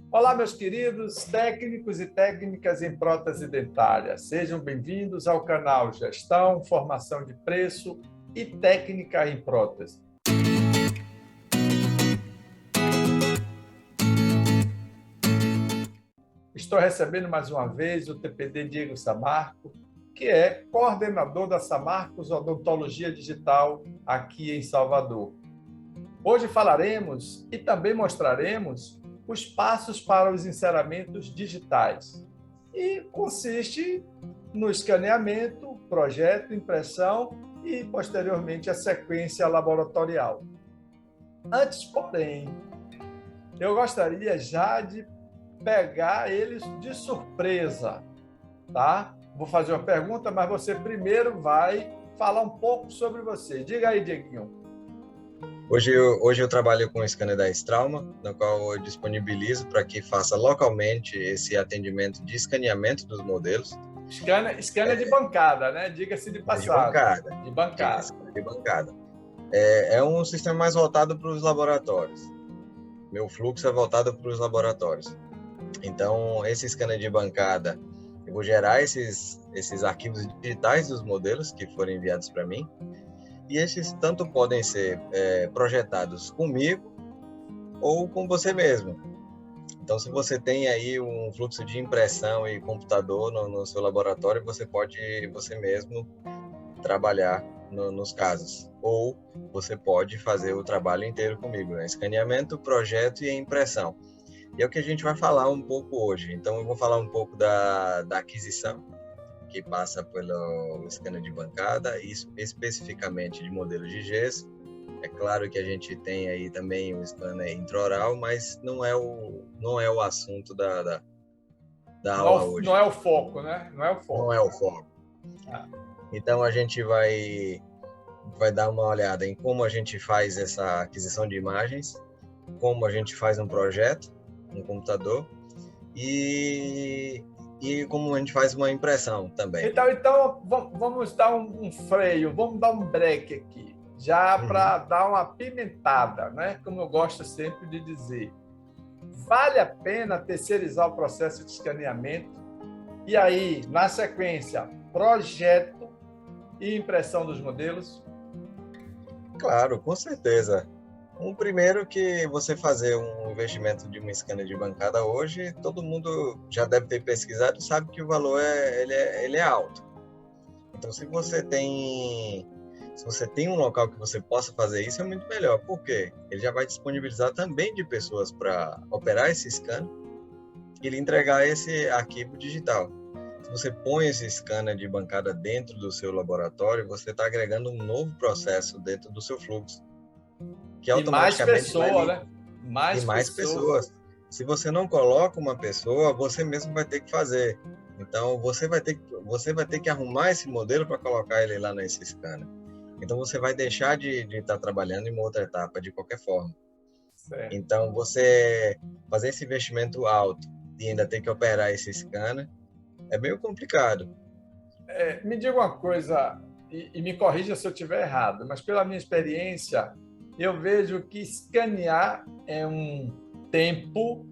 Olá, meus queridos técnicos e técnicas em prótese dentária. Sejam bem-vindos ao canal Gestão, Formação de Preço e Técnica em Prótese. Estou recebendo mais uma vez o TPD Diego Samarco, que é coordenador da Samarcos Odontologia Digital aqui em Salvador. Hoje falaremos e também mostraremos os passos para os enceramentos digitais. E consiste no escaneamento, projeto, impressão e, posteriormente, a sequência laboratorial. Antes, porém, eu gostaria já de pegar eles de surpresa, tá? Vou fazer uma pergunta, mas você primeiro vai falar um pouco sobre você. Diga aí, Dieguinho. Hoje eu trabalho com o scanner da Strauma, no qual eu disponibilizo para que faça localmente esse atendimento de escaneamento dos modelos. Scanner de bancada, né? Diga-se de passagem. De bancada. De bancada. É um sistema mais voltado para os laboratórios. Meu fluxo é voltado para os laboratórios. Então, esse scanner de bancada, eu vou gerar esses arquivos digitais dos modelos que forem enviados para mim. E esses tanto podem ser projetados comigo ou com você mesmo. Então, se você tem aí um fluxo de impressão e computador no seu laboratório, você pode você mesmo trabalhar nos casos. Ou você pode fazer o trabalho inteiro comigo, né? Escaneamento, projeto e impressão. E é o que a gente vai falar um pouco hoje. Então, eu vou falar um pouco da aquisição, que passa pelo scanner de bancada, isso especificamente de modelos de gesso. É claro que a gente tem aí também o scanner intraoral, mas não é o assunto da aula hoje. Não é o foco, né? Não é o foco. Não é o foco. Então, a gente vai dar uma olhada em como a gente faz essa aquisição de imagens, como a gente faz um projeto no computador e como a gente faz uma impressão também. Então vamos dar um freio, vamos dar um break aqui, já para dar uma apimentada, né? Como eu gosto sempre de dizer. Vale a pena terceirizar o processo de escaneamento e aí, na sequência, projeto e impressão dos modelos? Claro, com certeza. Primeiro que você fazer um investimento de um scanner de bancada hoje, todo mundo já deve ter pesquisado e sabe que o valor ele é alto. Então, se você tem um local que você possa fazer isso, é muito melhor. Por quê? Ele já vai disponibilizar também de pessoas para operar esse scanner e lhe entregar esse arquivo digital. Se você põe esse scanner de bancada dentro do seu laboratório, você está agregando um novo processo dentro do seu fluxo. Que automaticamente mais pessoas. Se você não coloca uma pessoa, você mesmo vai ter que fazer. Então, você vai ter que arrumar esse modelo para colocar ele lá nesse scanner. Então, você vai deixar de estar trabalhando em uma outra etapa, de qualquer forma. Certo. Então, você fazer esse investimento alto e ainda ter que operar esse scanner é meio complicado. Me diga uma coisa, e me corrija se eu estiver errado, mas pela minha experiência, eu vejo que escanear é um tempo,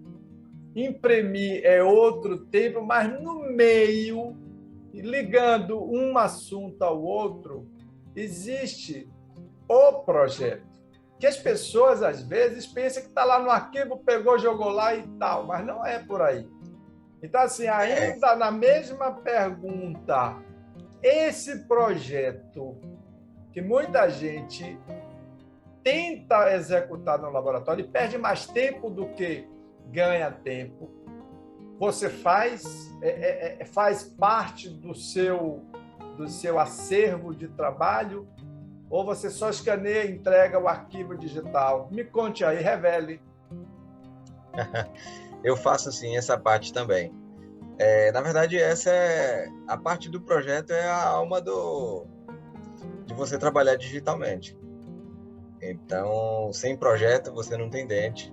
imprimir é outro tempo, mas no meio, ligando um assunto ao outro, existe o projeto. Que as pessoas, às vezes, pensam que está lá no arquivo, pegou, jogou lá e tal, mas não é por aí. Então, assim, ainda na mesma pergunta, esse projeto que muita gente tenta executar no laboratório e perde mais tempo do que ganha tempo, você faz parte do seu acervo de trabalho ou você só escaneia e entrega o arquivo digital? Me conte aí, revele. Eu faço sim essa parte também. Na verdade, essa é a parte do projeto, é a alma de você trabalhar digitalmente. Então, sem projeto, você não tem dente.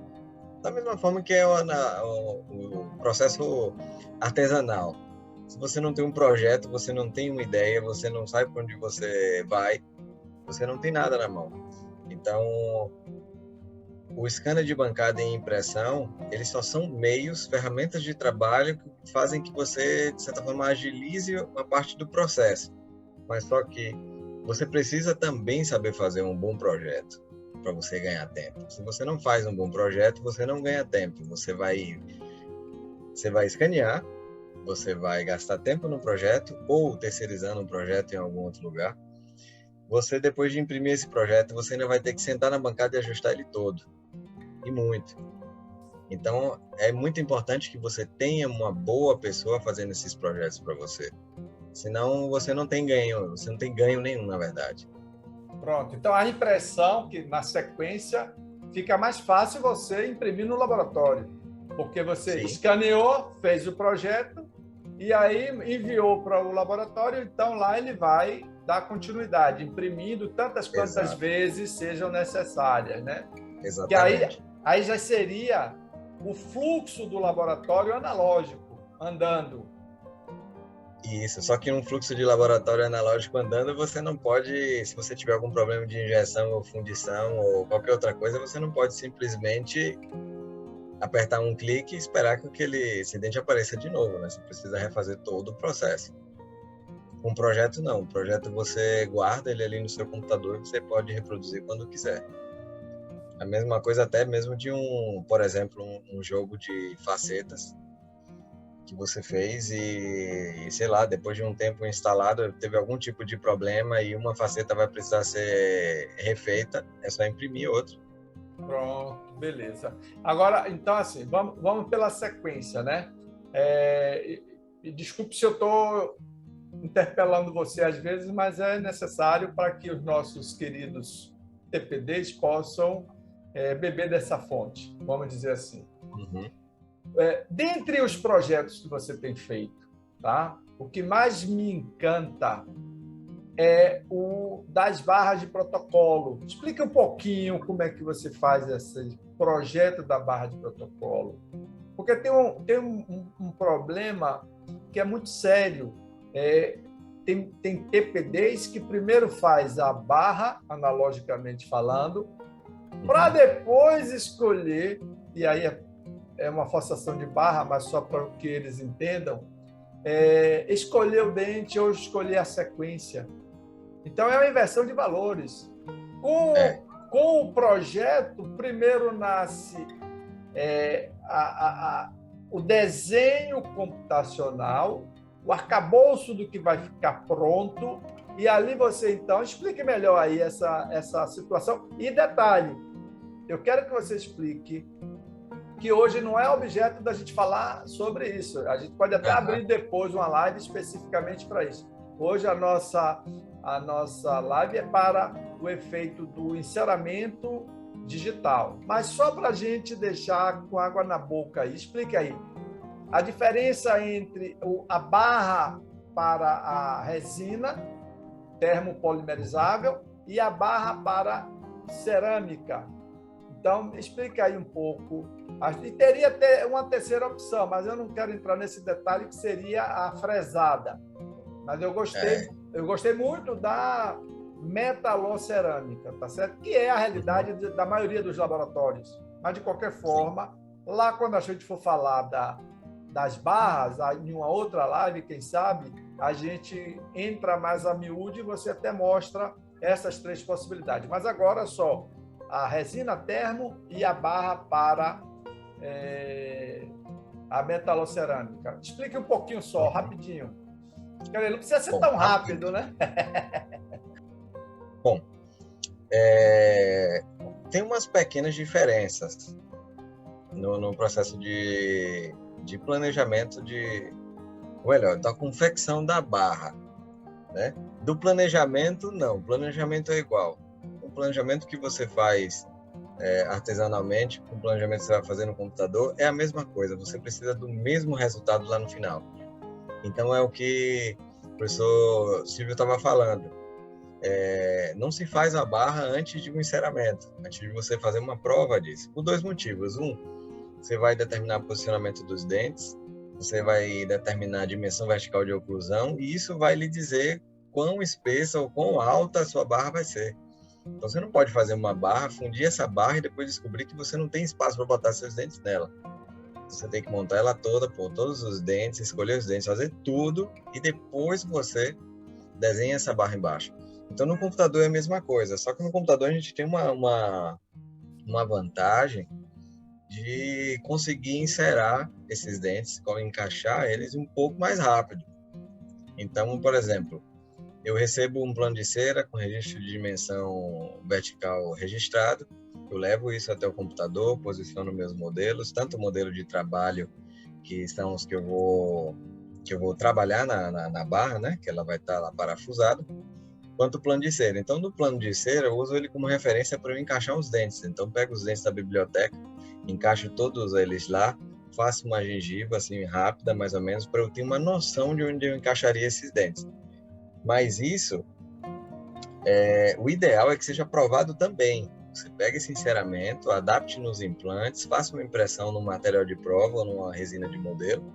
Da mesma forma que é o processo artesanal. Se você não tem um projeto, você não tem uma ideia, você não sabe para onde você vai, você não tem nada na mão. Então, o scanner de bancada e impressão, eles só são meios, ferramentas de trabalho que fazem que você, de certa forma, agilize uma parte do processo. Mas só que você precisa também saber fazer um bom projeto para você ganhar tempo. Se você não faz um bom projeto, você não ganha tempo. Você vai escanear, você vai gastar tempo no projeto ou terceirizando um projeto em algum outro lugar. Você, depois de imprimir esse projeto, você ainda vai ter que sentar na bancada e ajustar ele todo. E muito. Então, é muito importante que você tenha uma boa pessoa fazendo esses projetos para você. Senão, você não tem ganho nenhum, na verdade. Pronto. Então, a impressão, que na sequência fica mais fácil você imprimir no laboratório, porque você Sim. escaneou, fez o projeto e aí enviou para o laboratório, então lá ele vai dar continuidade, imprimindo tantas quantas vezes sejam necessárias, né? Exatamente. Que aí já seria o fluxo do laboratório analógico, andando. Isso, só que um fluxo de laboratório analógico andando, você não pode, se você tiver algum problema de injeção ou fundição ou qualquer outra coisa, você não pode simplesmente apertar um clique e esperar que aquele acidente apareça de novo, né? Você precisa refazer todo o processo. Um projeto não, um projeto você guarda ele ali no seu computador e você pode reproduzir quando quiser. A mesma coisa até mesmo de por exemplo, um jogo de facetas que você fez e, sei lá, depois de um tempo instalado, teve algum tipo de problema e uma faceta vai precisar ser refeita, é só imprimir outra. Pronto, beleza. Agora, então, assim, vamos pela sequência, né? E desculpe se eu estou interpelando você às vezes, mas é necessário para que os nossos queridos TPDs possam beber dessa fonte, vamos dizer assim. Uhum. Dentre os projetos que você tem feito, tá? O que mais me encanta é o das barras de protocolo. Explica um pouquinho como é que você faz esse projeto da barra de protocolo. Porque tem um problema que é muito sério. Tem TPDs que primeiro faz a barra, analogicamente falando, para depois escolher, e aí é uma forçação de barra, mas só para que eles entendam, escolher o dente ou escolher a sequência. Então, é uma inversão de valores. Com o projeto, primeiro nasce o desenho computacional, o arcabouço do que vai ficar pronto, e ali você, então, explique melhor aí essa situação. E detalhe, eu quero que você explique que hoje não é objeto da gente falar sobre isso. A gente pode até abrir depois uma live especificamente para isso. Hoje a nossa live é para o efeito do enceramento digital. Mas só para a gente deixar com água na boca aí, explique aí a diferença entre a barra para a resina termopolimerizável e a barra para cerâmica. Então, explica aí um pouco. E teria uma terceira opção, mas eu não quero entrar nesse detalhe, que seria a fresada. Mas eu gostei muito da metalocerâmica, tá certo? Que é a realidade da maioria dos laboratórios. Mas, de qualquer forma, lá quando a gente for falar das barras, em uma outra live, quem sabe, a gente entra mais a miúde e você até mostra essas três possibilidades. Mas agora só a resina termo e a barra para a metalocerâmica. Explique um pouquinho só, rapidinho. Não precisa ser tão rápido, né? Bom, tem umas pequenas diferenças no processo de planejamento da confecção da barra, né? Do planejamento, não. O planejamento é igual. O planejamento que você faz artesanalmente, com o planejamento que você vai fazer no computador, é a mesma coisa. Você precisa do mesmo resultado lá no final. Então, é o que o professor Silvio estava falando. Não se faz a barra antes de um enceramento, antes de você fazer uma prova disso. Por dois motivos. Você vai determinar o posicionamento dos dentes, você vai determinar a dimensão vertical de oclusão, e isso vai lhe dizer quão espessa ou quão alta a sua barra vai ser. Então, você não pode fazer uma barra, fundir essa barra e depois descobrir que você não tem espaço para botar seus dentes nela. Você tem que montar ela toda, pôr todos os dentes, escolher os dentes, fazer tudo e depois você desenha essa barra embaixo. Então, no computador é a mesma coisa, só que no computador a gente tem uma vantagem de conseguir inserar esses dentes, encaixar eles um pouco mais rápido. Então, por exemplo, eu recebo um plano de cera com registro de dimensão vertical registrado, eu levo isso até o computador, posiciono meus modelos, tanto o modelo de trabalho, que são os que eu vou trabalhar na barra, né, que ela vai estar lá parafusada, quanto o plano de cera. Então, no plano de cera, eu uso ele como referência para eu encaixar os dentes. Então, pego os dentes da biblioteca, encaixo todos eles lá, faço uma gengiva assim rápida, mais ou menos, para eu ter uma noção de onde eu encaixaria esses dentes. Mas isso, o ideal é que seja aprovado também. Você pega esse enceramento, adapte nos implantes, faça uma impressão no material de prova ou numa resina de modelo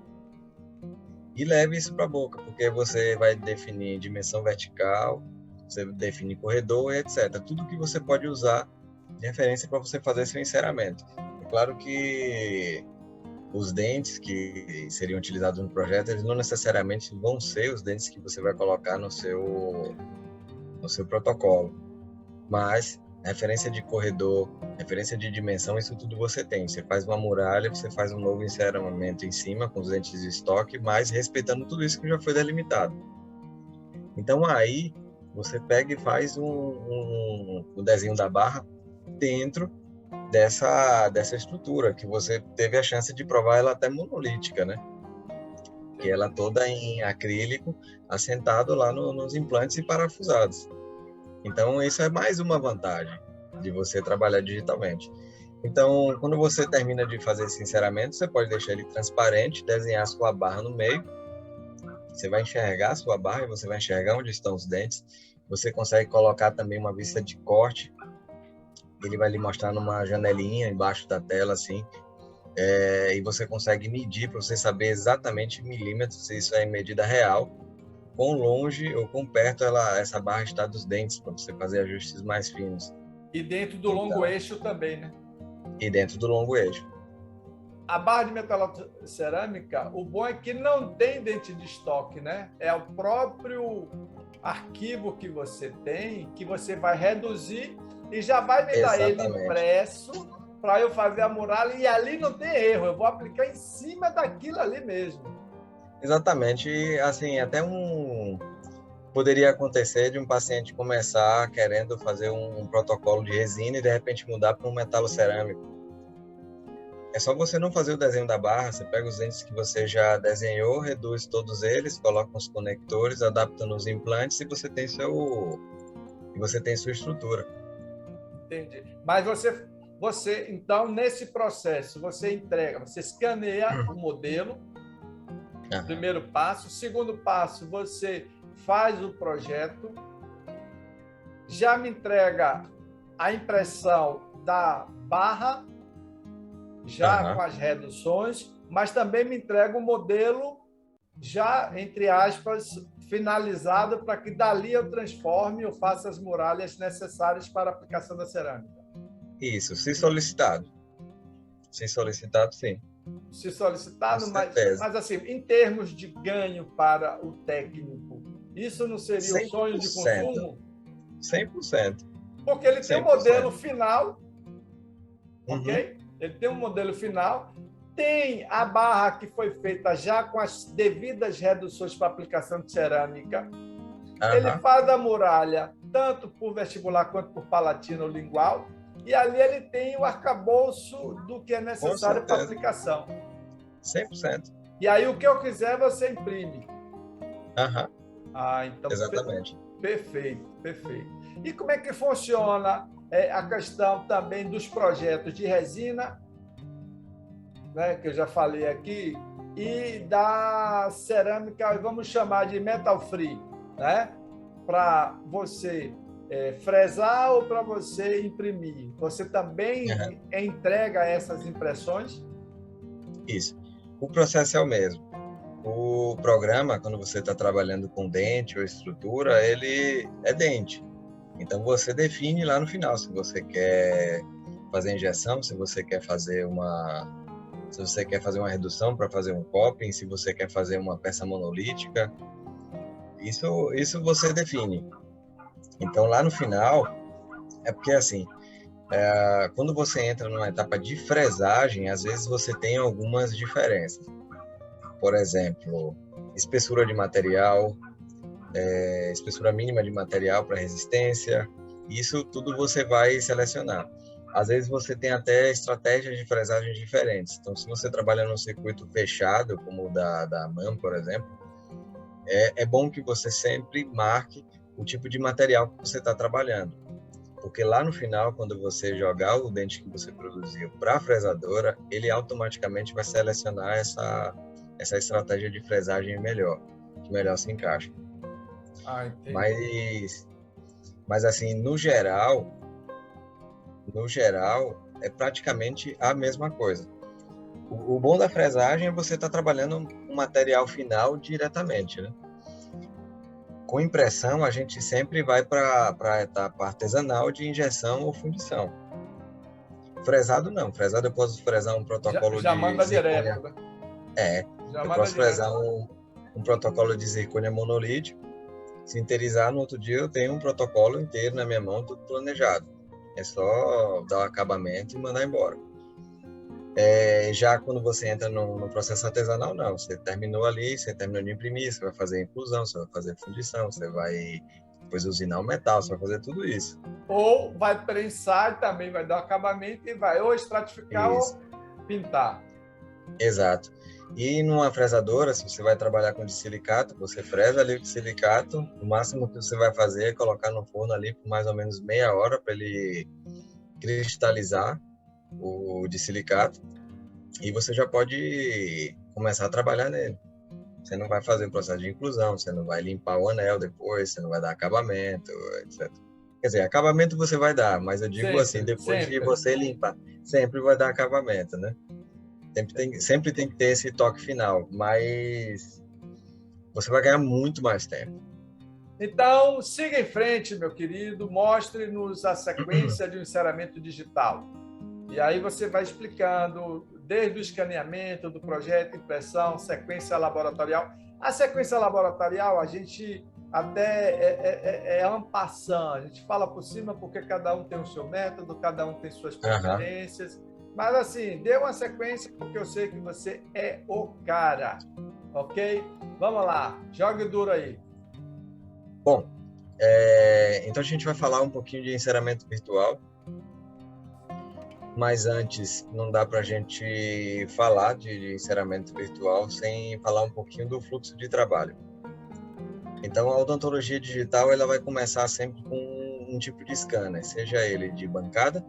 e leve isso para a boca, porque você vai definir dimensão vertical, você define corredor e etc. Tudo que você pode usar de referência para você fazer seu enceramento. É claro que os dentes que seriam utilizados no projeto, eles não necessariamente vão ser os dentes que você vai colocar no seu protocolo. Mas referência de corredor, referência de dimensão, isso tudo você tem. Você faz uma muralha, você faz um novo enceramento em cima com os dentes de estoque, mas respeitando tudo isso que já foi delimitado. Então aí você pega e faz o desenho da barra dentro dessa estrutura, que você teve a chance de provar ela até monolítica, né? Que ela toda em acrílico, assentado lá nos implantes e parafusados. Então, isso é mais uma vantagem de você trabalhar digitalmente. Então, quando você termina de fazer esse enceramento, você pode deixar ele transparente, desenhar a sua barra no meio. Você vai enxergar a sua barra e você vai enxergar onde estão os dentes. Você consegue colocar também uma vista de corte. Ele vai lhe mostrar numa janelinha embaixo da tela, assim. E você consegue medir para você saber exatamente milímetros, se isso é em medida real, quão longe ou quão perto essa barra está dos dentes, para você fazer ajustes mais finos. E dentro do longo eixo também, né? E dentro do longo eixo. A barra de metalocerâmica, o bom é que não tem dente de estoque, né? É o próprio arquivo que você tem, que você vai reduzir e já vai me dar ele impresso para eu fazer a muralha, e ali não tem erro, eu vou aplicar em cima daquilo ali mesmo. Exatamente, e assim, poderia acontecer de um paciente começar querendo fazer um protocolo de resina e de repente mudar para um metalocerâmico. É só você não fazer o desenho da barra, você pega os dentes que você já desenhou, reduz todos eles, coloca os conectores, adapta nos implantes e você tem sua estrutura. Entendi. Mas você, então, nesse processo, você escaneia o modelo, primeiro passo. Segundo passo, você faz o projeto, já me entrega a impressão da barra, já com as reduções, mas também me entrega o modelo já, entre aspas, finalizado, para que dali eu transforme, eu faça as muralhas necessárias para a aplicação da cerâmica. Isso, se solicitado. Se solicitado, sim. Se solicitado, mas assim, em termos de ganho para o técnico, isso não seria um sonho de consumo? 100%. Porque ele tem um modelo final, ok? Ele tem um modelo final, tem a barra que foi feita já com as devidas reduções para aplicação de cerâmica. Ele faz a muralha tanto por vestibular quanto por palatino ou lingual, e ali ele tem o arcabouço do que é necessário para aplicação. 100%. E aí o que eu quiser você imprime. Então, exatamente. Perfeito. E como é que funciona a questão também dos projetos de resina, né, que eu já falei aqui, e da cerâmica, vamos chamar de metal free, né, para você fresar ou para você imprimir? Você também entrega essas impressões? Isso. O processo é o mesmo. O programa, quando você está trabalhando com dente ou estrutura, ele é dente. Então você define lá no final se você quer fazer injeção, se você quer fazer uma redução para fazer um popping, se você quer fazer uma peça monolítica, isso você define. Então lá no final é porque assim, quando você entra numa etapa de fresagem, às vezes você tem algumas diferenças. Por exemplo, espessura de material, espessura mínima de material para resistência, isso tudo você vai selecionar. Às vezes você tem até estratégias de fresagem diferentes. Então, se você trabalha num circuito fechado, como o da MAM, por exemplo, é bom que você sempre marque o tipo de material que você está trabalhando. Porque lá no final, quando você jogar o dente que você produziu para a fresadora, ele automaticamente vai selecionar essa estratégia de fresagem melhor, que melhor se encaixa. Entendi. Mas assim, no geral, é praticamente a mesma coisa. O bom da fresagem é você estar trabalhando um material final diretamente, né? Com impressão, a gente sempre vai para a etapa artesanal de injeção ou fundição. Fresado não. Fresado eu posso fresar um protocolo Já de manda zircônia. direto, né? Já Eu manda posso direto. fresar um protocolo de zircônia monolítico, sinterizar, no outro dia eu tenho um protocolo inteiro na minha mão, tudo planejado. É só dar o acabamento e mandar embora. Já quando você entra no processo artesanal, não. Você terminou ali, você terminou de imprimir, você vai fazer inclusão, você vai fazer fundição, você vai depois usinar o metal, você vai fazer tudo isso. Ou vai prensar e também vai dar o acabamento e vai ou estratificar Isso. ou pintar. Exato. E numa fresadora, se você vai trabalhar com de silicato, você fresa ali o de silicato, o máximo que você vai fazer é colocar no forno ali por mais ou menos meia hora para ele cristalizar o de silicato e você já pode começar a trabalhar nele. Você não vai fazer o processo de inclusão, você não vai limpar o anel depois, você não vai dar acabamento, etc. Quer dizer, acabamento você vai dar, mas eu digo assim, depois de você limpar, sempre vai dar acabamento, né? Sempre tem que ter esse toque final, mas você vai ganhar muito mais tempo. Então, siga em frente, meu querido, mostre-nos a sequência de um enceramento digital. E aí você vai explicando desde o escaneamento do projeto, impressão, sequência laboratorial. A sequência laboratorial, a gente até en passant, a gente fala por cima porque cada um tem o seu método, cada um tem suas preferências. Mas assim, dê uma sequência porque eu sei que você é o cara, ok? Vamos lá, jogue duro aí. Bom, então a gente vai falar um pouquinho de enceramento virtual, mas antes não dá para a gente falar de enceramento virtual sem falar um pouquinho do fluxo de trabalho. Então a odontologia digital ela vai começar sempre com um tipo de scanner, seja ele de bancada,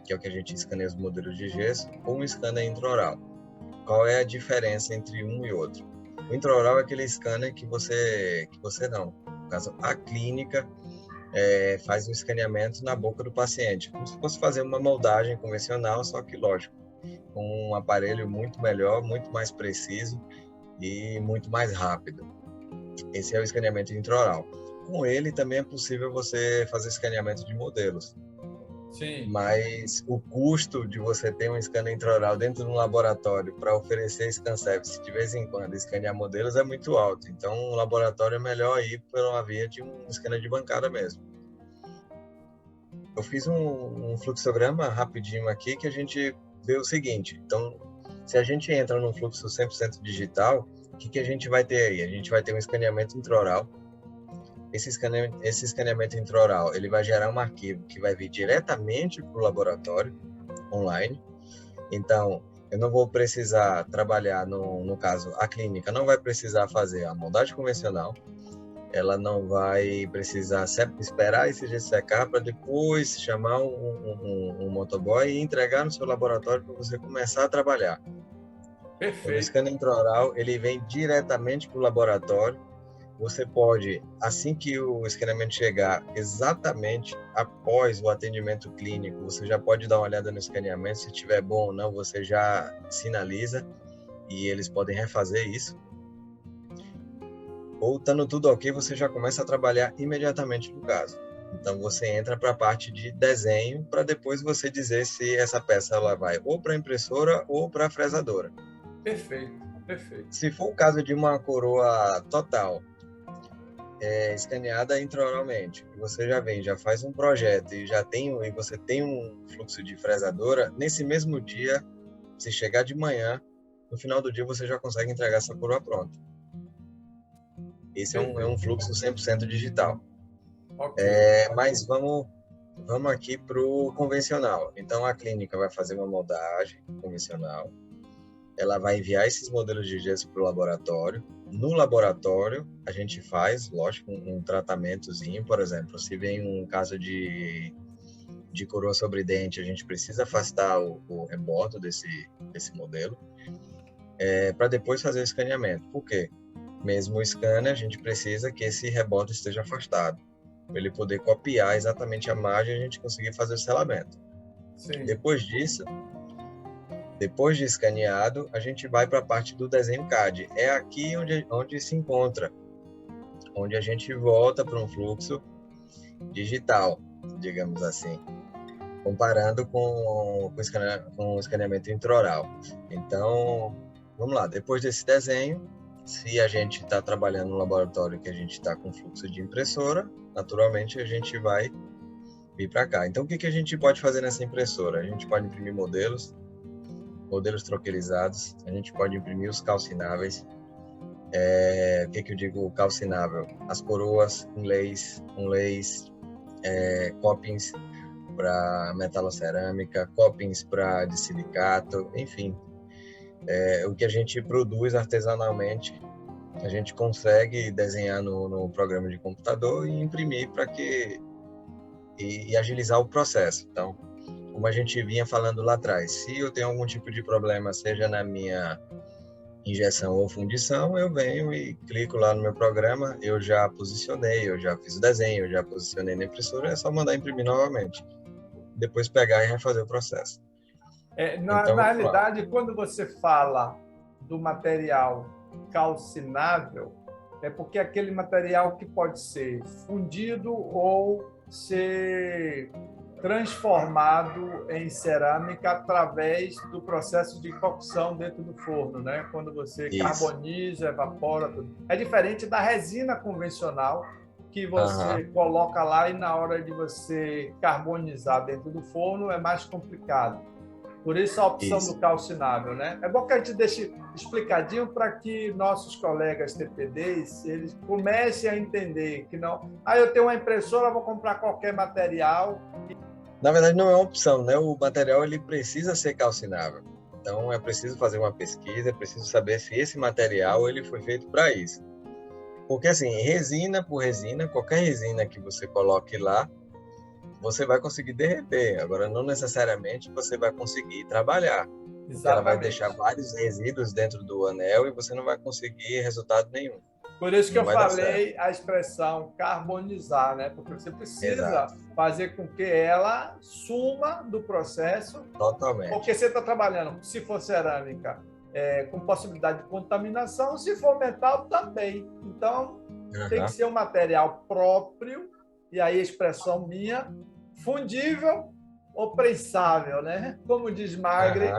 que é o que a gente escaneia os modelos de gesso, ou um scanner intraoral. Qual é a diferença entre um e outro? O intraoral é aquele scanner que você não. No caso, a clínica faz um escaneamento na boca do paciente, como se fosse fazer uma moldagem convencional, só que, lógico, com um aparelho muito melhor, muito mais preciso e muito mais rápido. Esse é o escaneamento intraoral. Com ele também é possível você fazer escaneamento de modelos. Sim. Mas o custo de você ter um scanner intraoral dentro de um laboratório para oferecer scan service de vez em quando, escanear modelos, é muito alto. Então, um laboratório é melhor ir pela via de um scanner de bancada mesmo. Eu fiz um fluxograma rapidinho aqui que a gente vê o seguinte. Então, se a gente entra num fluxo 100% digital, o que a gente vai ter aí? A gente vai ter um escaneamento intraoral. Esse escaneamento intraoral, ele vai gerar um arquivo que vai vir diretamente para o laboratório, online. Então, eu não vou precisar trabalhar, no caso, a clínica não vai precisar fazer a moldagem convencional, ela não vai precisar esperar esse gesso secar para depois chamar um motoboy e entregar no seu laboratório para você começar a trabalhar. Perfeito. O scanner intraoral, ele vem diretamente para o laboratório. Você pode, assim que o escaneamento chegar, exatamente após o atendimento clínico, você já pode dar uma olhada no escaneamento, se estiver bom ou não, você já sinaliza e eles podem refazer isso. Ou estando tudo ok, você já começa a trabalhar imediatamente no caso. Então, você entra para a parte de desenho para depois você dizer se essa peça ela vai ou para a impressora ou para a fresadora. Perfeito, perfeito. Se for o caso de uma coroa total, escaneada intraoralmente, você já vem, já faz um projeto e você tem um fluxo de fresadora, nesse mesmo dia, se chegar de manhã, no final do dia você já consegue entregar essa coroa pronta. Esse é um fluxo 100% digital. Okay. Mas vamos aqui para o convencional. Então, a clínica vai fazer uma moldagem convencional, ela vai enviar esses modelos de gesso para o laboratório. No laboratório, a gente faz, lógico, um tratamentozinho. Por exemplo, se vem um caso de coroa sobre dente, a gente precisa afastar o rebordo desse modelo, para depois fazer o escaneamento. Por quê? Mesmo o scanner, a gente precisa que esse rebordo esteja afastado, para ele poder copiar exatamente a margem e a gente conseguir fazer o selamento. Sim. Depois disso, depois de escaneado, a gente vai para a parte do desenho CAD. É aqui onde se encontra, onde a gente volta para um fluxo digital, digamos assim, comparando com o escaneamento intraoral. Então, vamos lá, depois desse desenho, se a gente está trabalhando no laboratório que a gente está com fluxo de impressora, naturalmente a gente vai vir para cá. Então, o que a gente pode fazer nessa impressora? A gente pode imprimir modelos troquelizados, a gente pode imprimir os calcináveis. O que eu digo calcinável? As coroas, inlays, copings para metalocerâmica, copings de silicato, enfim. O que a gente produz artesanalmente, a gente consegue desenhar no programa de computador e imprimir e agilizar o processo. Então, como a gente vinha falando lá atrás, se eu tenho algum tipo de problema, seja na minha injeção ou fundição, eu venho e clico lá no meu programa, eu já posicionei, eu já fiz o desenho, eu já posicionei na impressora, é só mandar imprimir novamente. Depois pegar e refazer o processo. Na realidade, quando você fala do material calcinável, é porque é aquele material que pode ser fundido ou ser transformado em cerâmica através do processo de cocção dentro do forno, né? Quando você carboniza, evapora tudo. É diferente da resina convencional que você coloca lá e na hora de você carbonizar dentro do forno é mais complicado. Por isso a opção do calcinável, né? É bom que a gente deixe explicadinho para que nossos colegas TPDs eles comecem a entender que não, eu tenho uma impressora, vou comprar qualquer material. Na verdade não é uma opção, né? O material ele precisa ser calcinável. Então é preciso fazer uma pesquisa, é preciso saber se esse material ele foi feito para isso. Porque assim, resina por resina, qualquer resina que você coloque lá, você vai conseguir derreter. Agora, não necessariamente você vai conseguir trabalhar. Porque ela vai deixar vários resíduos dentro do anel e você não vai conseguir resultado nenhum. Por isso que eu falei a expressão carbonizar, né? Porque você precisa fazer com que ela suma do processo. Totalmente. Porque você está trabalhando, se for cerâmica, com possibilidade de contaminação, se for metal, também. Então, tem que ser um material próprio, e aí a expressão minha, fundível ou prensável, né? Como diz Magre,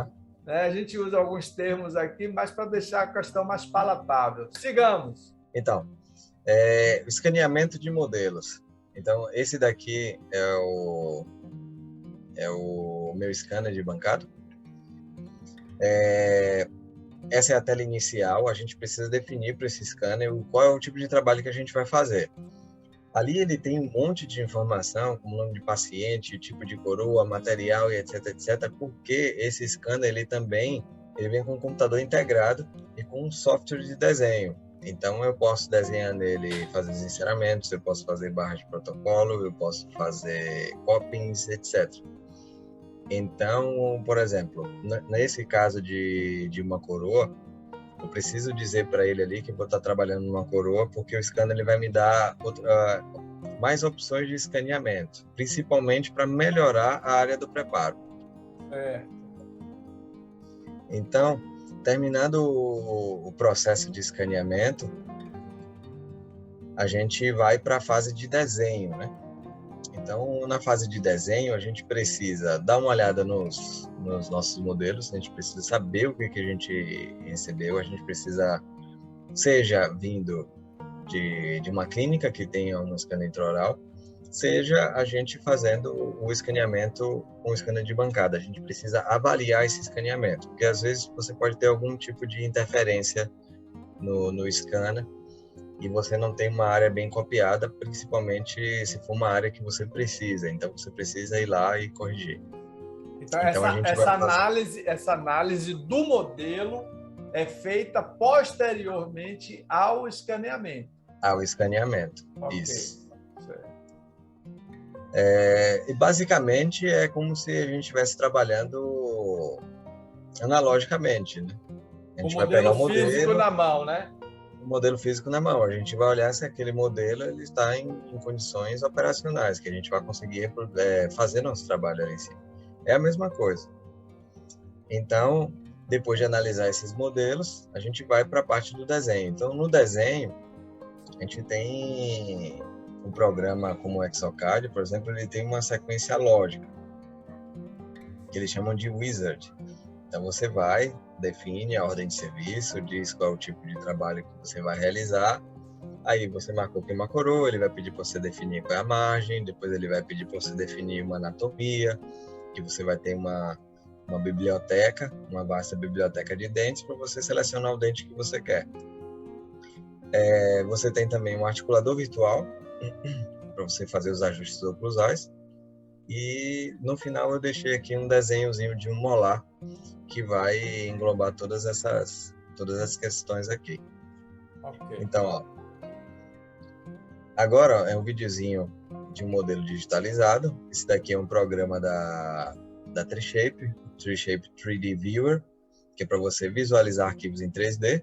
né? A gente usa alguns termos aqui, mas para deixar a questão mais palatável. Sigamos. Então, escaneamento de modelos. Então, esse daqui é o meu scanner de bancada. Essa é a tela inicial. A gente precisa definir para esse scanner qual é o tipo de trabalho que a gente vai fazer. Ali ele tem um monte de informação, como nome de paciente, tipo de coroa, material e etc, etc, porque esse scanner ele vem com um computador integrado e com um software de desenho. Então eu posso desenhar nele, fazer os enceramentos, eu posso fazer barras de protocolo, eu posso fazer copings, etc. Então, por exemplo, nesse caso de uma coroa, eu preciso dizer para ele ali que eu vou estar trabalhando numa coroa, porque o scanner ele vai me dar mais opções de escaneamento, principalmente para melhorar a área do preparo. Então, terminando o processo de escaneamento, a gente vai para a fase de desenho, né? Então, na fase de desenho, a gente precisa dar uma olhada nos nossos modelos, a gente precisa saber o que a gente recebeu, a gente precisa, seja vindo de uma clínica que tenha um scanner intraoral, seja a gente fazendo o escaneamento com o scanner de bancada. A gente precisa avaliar esse escaneamento, porque às vezes você pode ter algum tipo de interferência no scanner e você não tem uma área bem copiada, principalmente se for uma área que você precisa. Então, você precisa ir lá e corrigir. Então, A gente vai fazer... essa análise do modelo é feita posteriormente ao escaneamento. Ao escaneamento, Okay. Isso. E basicamente é como se a gente estivesse trabalhando analogicamente, né? A gente vai pegar o modelo físico na mão, né? O modelo físico na mão. A gente vai olhar se aquele modelo ele está em condições operacionais, que a gente vai conseguir fazer nosso trabalho ali em cima. É a mesma coisa. Então, depois de analisar esses modelos, a gente vai para a parte do desenho. Então, no desenho, a gente tem um programa como o Exocad, por exemplo, ele tem uma sequência lógica, que eles chamam de wizard. Então, você vai, define a ordem de serviço, diz qual é o tipo de trabalho que você vai realizar, aí você marcou que marcou, ele vai pedir para você definir qual é a margem, depois ele vai pedir para você definir uma anatomia, que você vai ter uma biblioteca, uma vasta biblioteca de dentes, para você selecionar o dente que você quer. Você tem também um articulador virtual, para você fazer os ajustes oclusais, e no final eu deixei aqui um desenhozinho de um molar, que vai englobar todas essas questões aqui. Okay. Então, ó, agora é um videozinho de um modelo digitalizado. Esse daqui é um programa da Treeshape 3D Viewer, que é para você visualizar arquivos em 3D.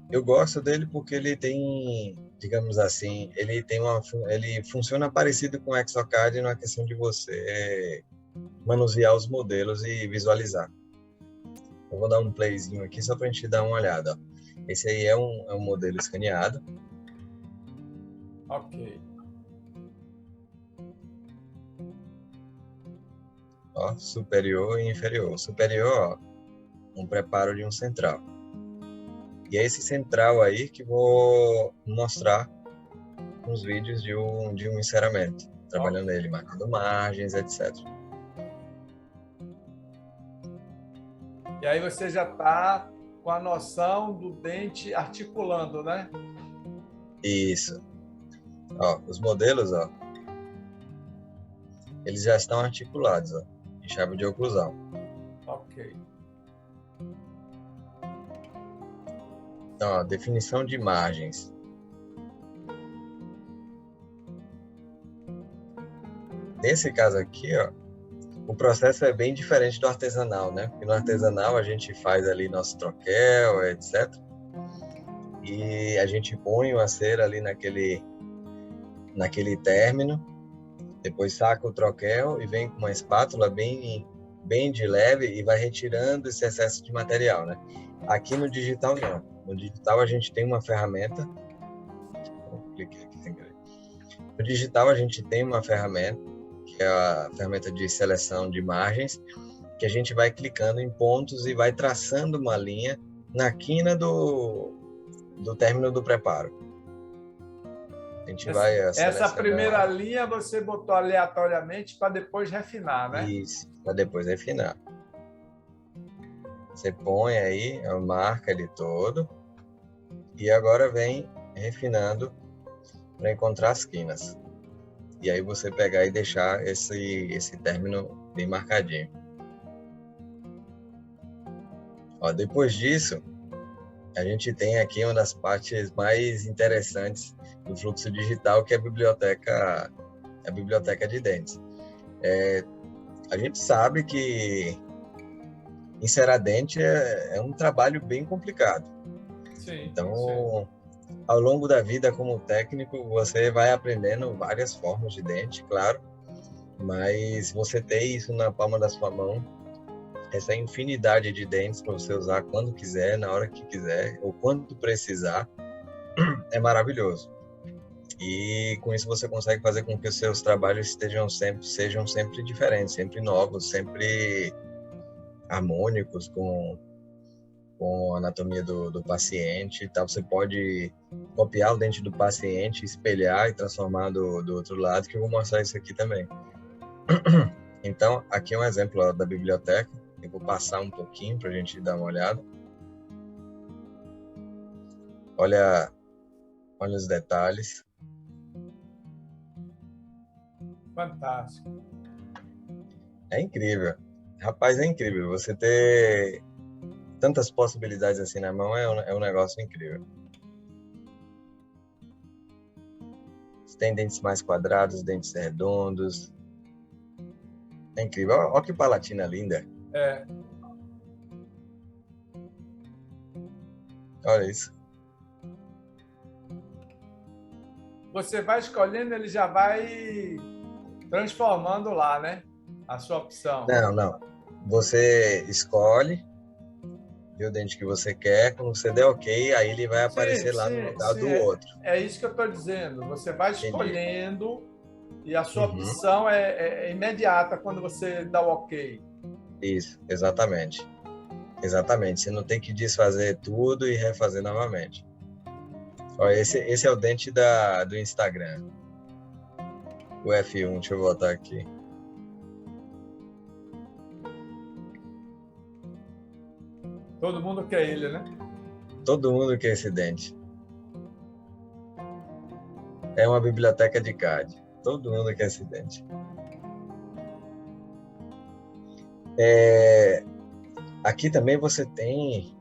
Eu gosto dele porque ele tem, digamos assim, ele funciona parecido com o Exocad na questão de você manusear os modelos e visualizar. Eu vou dar um playzinho aqui só para a gente dar uma olhada. Esse aí é um modelo escaneado. Ok. Ó, superior e inferior. Superior, ó, um preparo de um central. E é esse central aí que vou mostrar uns vídeos de um enceramento, trabalhando ele, marcando margens, etc. E aí você já está com a noção do dente articulando, né? Isso. Ó, os modelos, ó, eles já estão articulados, ó, em chave de oclusão. Ok. Então, ó, definição de margens. Nesse caso aqui, ó, o processo é bem diferente do artesanal, né? Porque no artesanal a gente faz ali nosso troquel, etc. E a gente põe uma cera ali naquele término, depois saca o troquel e vem com uma espátula bem de leve e vai retirando esse excesso de material, né? Aqui no digital não. No digital a gente tem uma ferramenta. Cliquei aqui sem querer. No digital a gente tem uma ferramenta, que é a ferramenta de seleção de margens, que a gente vai clicando em pontos e vai traçando uma linha na quina do término do preparo. A gente vai essa primeira linha você botou aleatoriamente para depois refinar, né? Isso, para depois refinar. Você põe aí, marca ele todo e agora vem refinando para encontrar as quinas. E aí você pegar e deixar esse término bem marcadinho. Ó, depois disso, a gente tem aqui uma das partes mais interessantes do fluxo digital, que é a biblioteca de dentes. A gente sabe que inserar dente é um trabalho bem complicado. Sim, então, sim. Ao longo da vida como técnico, você vai aprendendo várias formas de dente, claro, mas você ter isso na palma da sua mão, essa infinidade de dentes para você usar quando quiser, na hora que quiser, ou quando precisar, é maravilhoso. E com isso você consegue fazer com que os seus trabalhos sejam sempre diferentes, sempre novos, sempre harmônicos com a anatomia do paciente e tal. Você pode copiar o dente do paciente, espelhar e transformar do outro lado, que eu vou mostrar isso aqui também. Então, aqui é um exemplo, ó, da biblioteca. Eu vou passar um pouquinho para a gente dar uma olhada. Olha os detalhes. Fantástico. É incrível. Rapaz, é incrível. Você ter tantas possibilidades assim na mão é um negócio incrível. Você tem dentes mais quadrados, dentes redondos. É incrível. Olha que palatina linda. É. Olha isso. Você vai escolhendo, ele já vai transformando lá, né? A sua opção. Não. Você escolhe, vê o dente que você quer. Quando você der ok, aí ele vai aparecer lá no lugar do outro. É isso que eu estou dizendo. Você vai Entendi. escolhendo e a sua opção é imediata quando você dá o ok. Isso, exatamente. Exatamente. Você não tem que desfazer tudo e refazer novamente. Olha, esse é o dente do Instagram. O F1, deixa eu voltar aqui. Todo mundo quer ele, né? Todo mundo quer esse dente. É uma biblioteca de CAD. Todo mundo quer esse dente. Aqui também você tem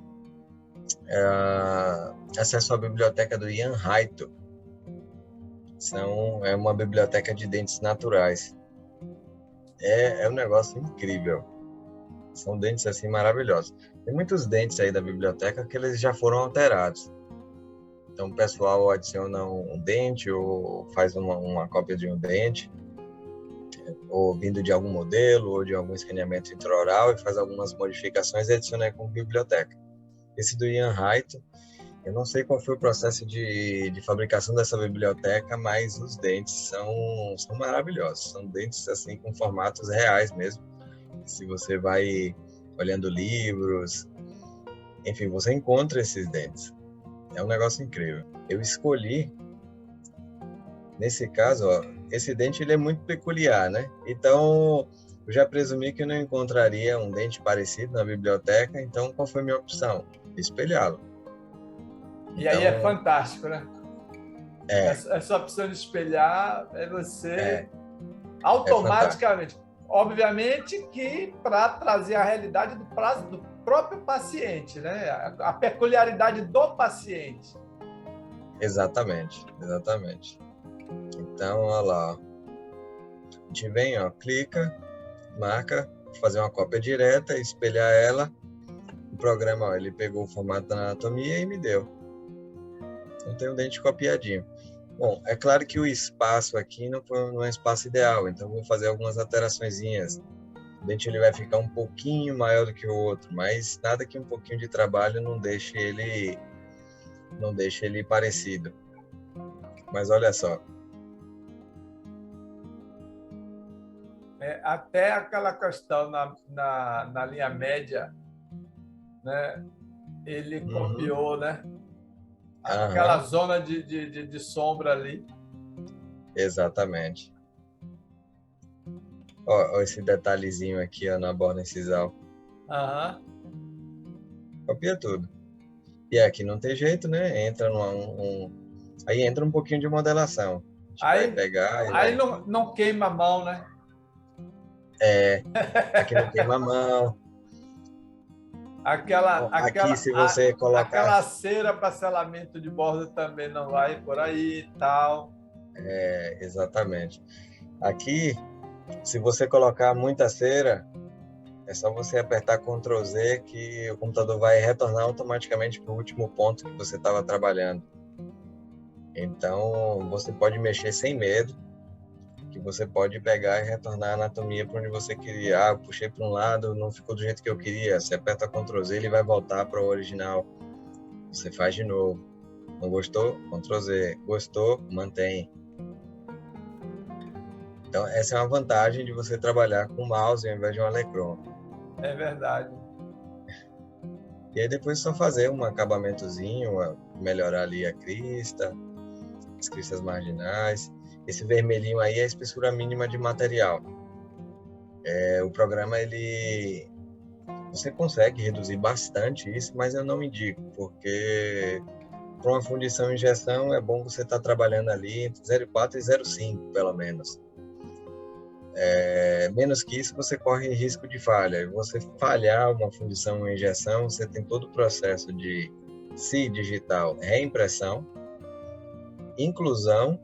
acesso à biblioteca do Jan Haito. É uma biblioteca de dentes naturais. É um negócio incrível. São dentes assim maravilhosos. Tem muitos dentes aí da biblioteca que eles já foram alterados. Então o pessoal adiciona um dente ou faz uma cópia de um dente, ou vindo de algum modelo ou de algum escaneamento intraoral, e faz algumas modificações e adiciona aí como biblioteca. Esse do Jan Haito, eu não sei qual foi o processo de fabricação dessa biblioteca, mas os dentes são maravilhosos. São dentes assim com formatos reais mesmo. Se você vai olhando livros, enfim, você encontra esses dentes. É um negócio incrível. Eu escolhi, nesse caso, ó, esse dente ele é muito peculiar, né? Então, eu já presumi que eu não encontraria um dente parecido na biblioteca, então qual foi a minha opção? Espelhá-lo. E aí é fantástico, né? Essa opção de espelhar é você automaticamente. Obviamente que para trazer a realidade do próprio paciente, né? A peculiaridade do paciente. Exatamente. Então, olha lá. A gente vem, ó, clica, marca, fazer uma cópia direta, espelhar ela. O programa, ó, ele pegou o formato da anatomia e me deu. Então tem um dente copiadinho. Bom, é claro que o espaço aqui não é um espaço ideal, então vou fazer algumas alteraçõezinhas. O dente ele vai ficar um pouquinho maior do que o outro, mas nada que um pouquinho de trabalho não deixe ele parecido. Mas olha só. Até aquela questão na linha média, né? Ele copiou, né? Aquela zona de sombra ali. Exatamente. Ó, esse detalhezinho aqui, ó, na borda incisal. Copia tudo. E aqui não tem jeito, né? Entra aí entra um pouquinho de modelação. A gente vai pegar. Aí não queima a mão, né? Aqui não queima a mão. Aqui, se você colocar... aquela cera para selamento de borda também não vai por aí e tal. Exatamente. Aqui, se você colocar muita cera, é só você apertar Ctrl Z que o computador vai retornar automaticamente para o último ponto que você estava trabalhando. Então, você pode mexer sem medo, que você pode pegar e retornar a anatomia para onde você queria. Eu puxei para um lado, não ficou do jeito que eu queria. Você aperta Ctrl Z, ele vai voltar para o original. Você faz de novo. Não gostou? Ctrl Z. Gostou? Mantém. Então, essa é uma vantagem de você trabalhar com mouse ao invés de um Electron. É verdade. E aí depois é só fazer um acabamentozinho, melhorar ali a crista, as cristas marginais. Esse vermelhinho aí é a espessura mínima de material. O programa, você consegue reduzir bastante isso, mas eu não indico, porque para uma fundição e injeção é bom você estar trabalhando ali entre 0,4 e 0,5, pelo menos. Menos que isso, você corre risco de falha. E você falhar uma fundição ou injeção, você tem todo o processo de si digital, reimpressão, inclusão,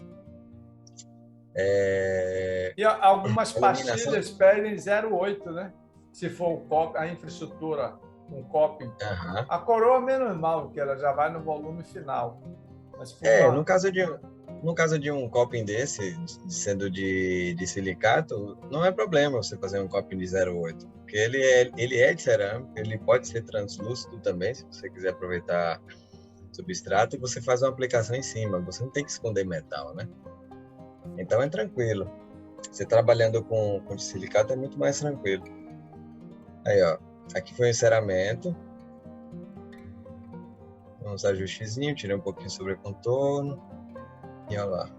E algumas eliminação. pastilhas pedem 0,8, né? Se for o copy, a infraestrutura, um copy. Uhum. A coroa menos mal, porque ela já vai no volume final. Mas No caso de um coping desse, sendo de silicato, não é problema você fazer um coping de 0,8, porque ele é de cerâmica, ele pode ser translúcido também, se você quiser aproveitar substrato, e você faz uma aplicação em cima, você não tem que esconder metal, né? Então é tranquilo. Você trabalhando com silicato é muito mais tranquilo. Aí, ó, aqui foi o enceramento. Uns ajustezinhos, tirei um pouquinho sobre o contorno. E olha lá.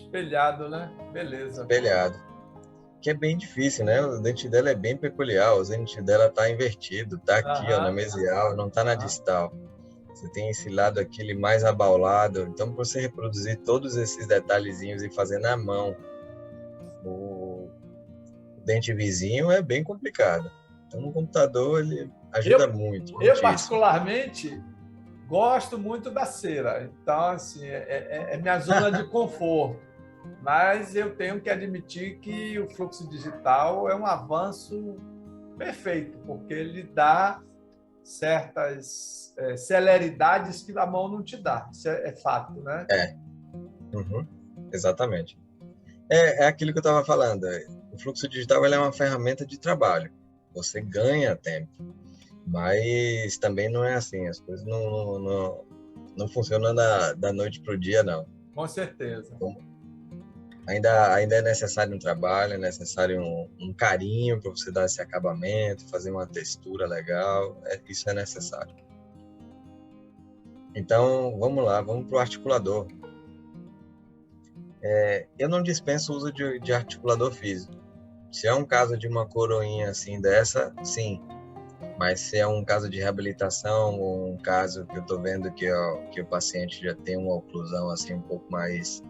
espelhado, né? Beleza. Espelhado. Que é bem difícil, né? O dente dela é bem peculiar. O dente dela tá invertido. Tá aqui, ó, na mesial, não tá na distal. Você tem esse lado aqui ele mais abaulado. Então, para você reproduzir todos esses detalhezinhos e fazer na mão o dente vizinho é bem complicado. Então, no computador, ele ajuda muito. Eu, particularmente, gosto muito da cera. Então, assim, é minha zona de conforto. Mas eu tenho que admitir que o fluxo digital é um avanço perfeito, porque ele dá certas celeridades que a mão não te dá. Isso é fato, né? Uhum. Exatamente. É aquilo que eu estava falando. O fluxo digital ele é uma ferramenta de trabalho. Você ganha tempo. Mas também não é assim. As coisas não funcionam da noite para o dia, não. Com certeza. Então, ainda é necessário um trabalho, é necessário um carinho para você dar esse acabamento, fazer uma textura legal. Isso é necessário. Então, vamos lá, vamos para o articulador. Eu não dispenso o uso de articulador físico. Se é um caso de uma coroinha assim dessa, sim. Mas se é um caso de reabilitação ou um caso que eu estou vendo que o paciente já tem uma oclusão assim um pouco mais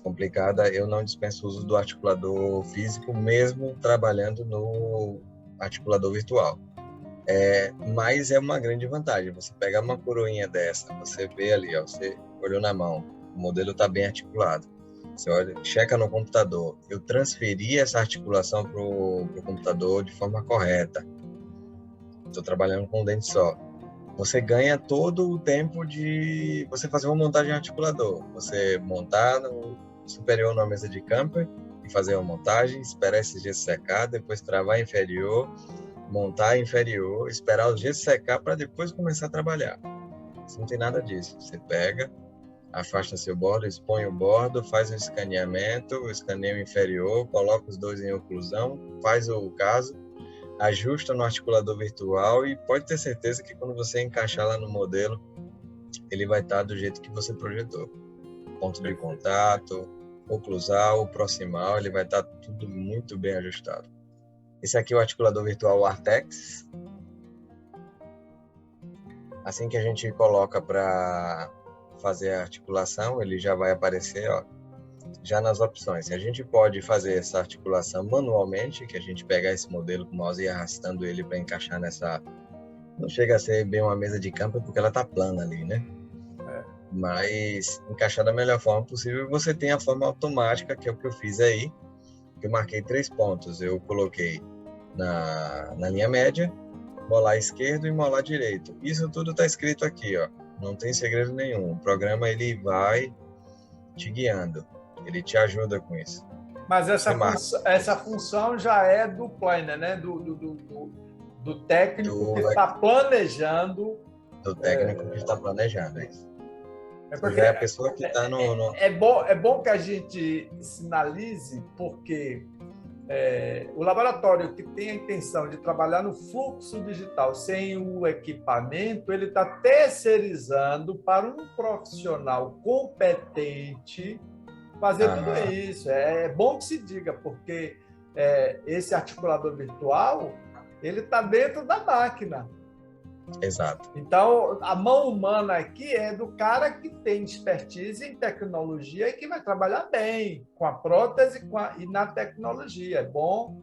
complicada, eu não dispenso o uso do articulador físico, mesmo trabalhando no articulador virtual. Mas é uma grande vantagem. Você pegar uma coroinha dessa, você vê ali, ó, você olhou na mão, o modelo está bem articulado. Você olha, checa no computador. Eu transferi essa articulação para o computador de forma correta. Estou trabalhando com um dente só. Você ganha todo o tempo de você fazer uma montagem articulador. Você montar no superior numa mesa de camper e fazer uma montagem, esperar esses dias secar, depois travar inferior, montar inferior, esperar os dias secar para depois começar a trabalhar. Isso não tem nada disso. Você pega, afasta seu bordo, expõe o bordo, faz o escaneamento, o escaneio inferior, coloca os dois em oclusão, faz o caso, ajusta no articulador virtual e pode ter certeza que quando você encaixar lá no modelo, ele vai estar do jeito que você projetou. Ponto de contato, oclusal, proximal, ele vai estar tudo muito bem ajustado. Esse aqui é o articulador virtual Artex. Assim que a gente coloca para fazer a articulação, ele já vai aparecer, ó, já nas opções. A gente pode fazer essa articulação manualmente, que a gente pegar esse modelo com o mouse e ir arrastando ele para encaixar nessa... Não chega a ser bem uma mesa de campo, porque ela tá plana ali, né? Mas encaixar da melhor forma possível. Você tem a forma automática, que é o que eu fiz aí. Eu marquei 3 pontos. Eu coloquei na linha média, molar esquerdo e molar direito. Isso tudo está escrito aqui, ó. Não tem segredo nenhum. O programa ele vai te guiando. Ele te ajuda com isso. Mas essa função já é do planner, né? do técnico que está planejando. Do técnico que está planejando, é isso. É porque é a pessoa que está no... É bom que a gente sinalize, porque o laboratório que tem a intenção de trabalhar no fluxo digital sem o equipamento, ele está terceirizando para um profissional competente fazer tudo isso. É bom que se diga, porque esse articulador virtual, ele está dentro da máquina. Exato. Então, a mão humana aqui é do cara que tem expertise em tecnologia e que vai trabalhar bem com a prótese e na tecnologia. É bom.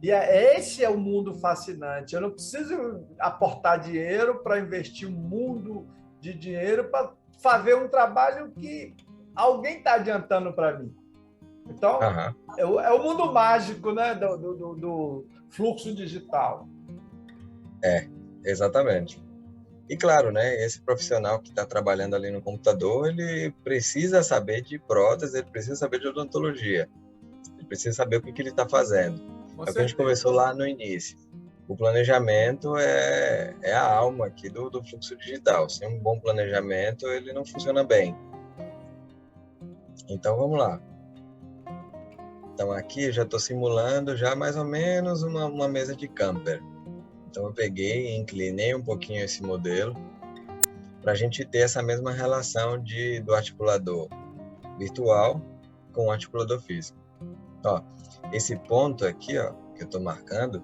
E esse é o mundo fascinante. Eu não preciso aportar dinheiro para investir um mundo de dinheiro para fazer um trabalho que alguém está adiantando para mim. Então, é o mundo mágico, né, do fluxo digital. Exatamente. E claro, né, esse profissional que está trabalhando ali no computador, ele precisa saber de prótese, ele precisa saber de odontologia, ele precisa saber o que ele está fazendo. É o que a gente conversou lá no início. O planejamento é a alma aqui do fluxo digital. Sem um bom planejamento, ele não funciona bem. Então, vamos lá. Então, aqui eu já estou simulando já mais ou menos uma mesa de camper. Então, eu peguei e inclinei um pouquinho esse modelo para a gente ter essa mesma relação do articulador virtual com o articulador físico. Ó, esse ponto aqui, ó, que eu estou marcando,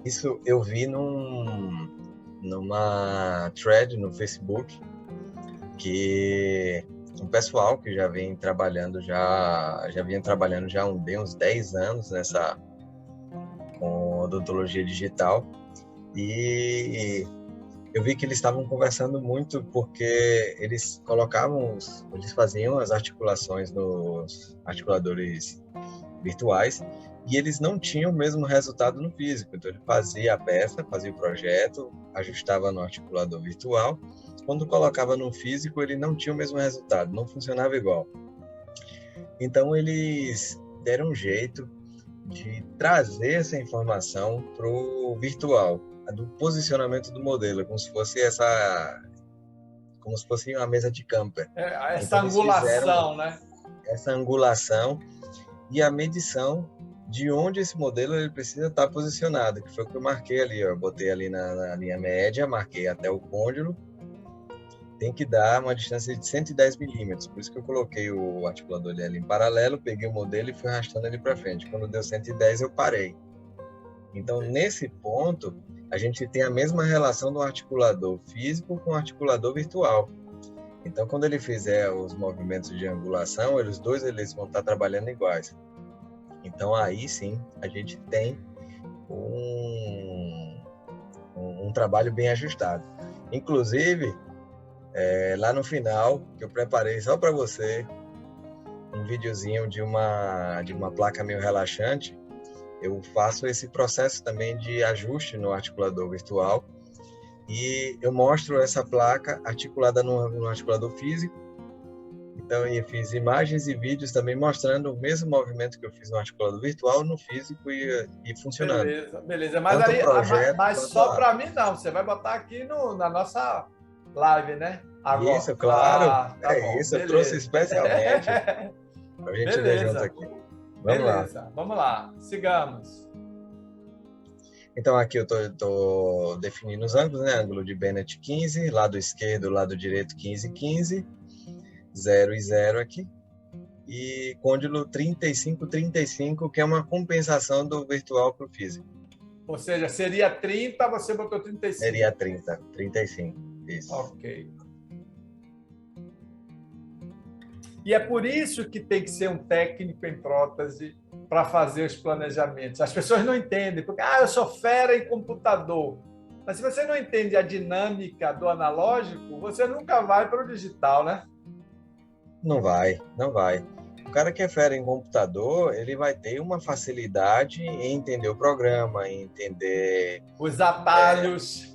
isso eu vi numa thread no Facebook que um pessoal que já vinha trabalhando há uns 10 anos com odontologia digital. E eu vi que eles estavam conversando muito porque eles faziam as articulações nos articuladores virtuais e eles não tinham o mesmo resultado no físico. Então ele fazia a peça, fazia o projeto, ajustava no articulador virtual. Quando colocava no físico, ele não tinha o mesmo resultado, não funcionava igual. Então eles deram um jeito de trazer essa informação para o virtual, do posicionamento do modelo, como se fosse uma mesa de camper. Essa então, angulação, né? Essa angulação e a medição de onde esse modelo ele precisa estar posicionado, que foi o que eu marquei ali, ó. Eu botei ali na linha média, marquei até o côndilo, tem que dar uma distância de 110 milímetros, por isso que eu coloquei o articulador ali em paralelo, peguei o modelo e fui arrastando ele para frente. Quando deu 110, eu parei. Então, nesse ponto, a gente tem a mesma relação do articulador físico com o articulador virtual. Então, quando ele fizer os movimentos de angulação, os dois vão estar trabalhando iguais. Então, aí sim, a gente tem um trabalho bem ajustado. Inclusive, lá no final, que eu preparei só para você, um videozinho de uma placa meio relaxante, eu faço esse processo também de ajuste no articulador virtual e eu mostro essa placa articulada no articulador físico. Então, eu fiz imagens e vídeos também mostrando o mesmo movimento que eu fiz no articulador virtual, no físico e funcionando. Beleza. Mas só para mim não, você vai botar aqui na nossa live, né? Agora. Isso, claro. Isso, beleza. Eu trouxe especialmente para a gente ver junto aqui. Vamos lá, sigamos. Então, aqui eu estou definindo os ângulos, né? Ângulo de Bennett 15, lado esquerdo, lado direito 15, 15, 0 e 0 aqui. E côndilo 35, 35, que é uma compensação do virtual para o físico. Ou seja, seria 30, você botou 35. Seria 30, 35, isso. Ok. E é por isso que tem que ser um técnico em prótese para fazer os planejamentos. As pessoas não entendem, porque eu sou fera em computador. Mas se você não entende a dinâmica do analógico, você nunca vai para o digital, né? Não vai. O cara que é fera em computador, ele vai ter uma facilidade em entender o programa, em entender... Os atalhos.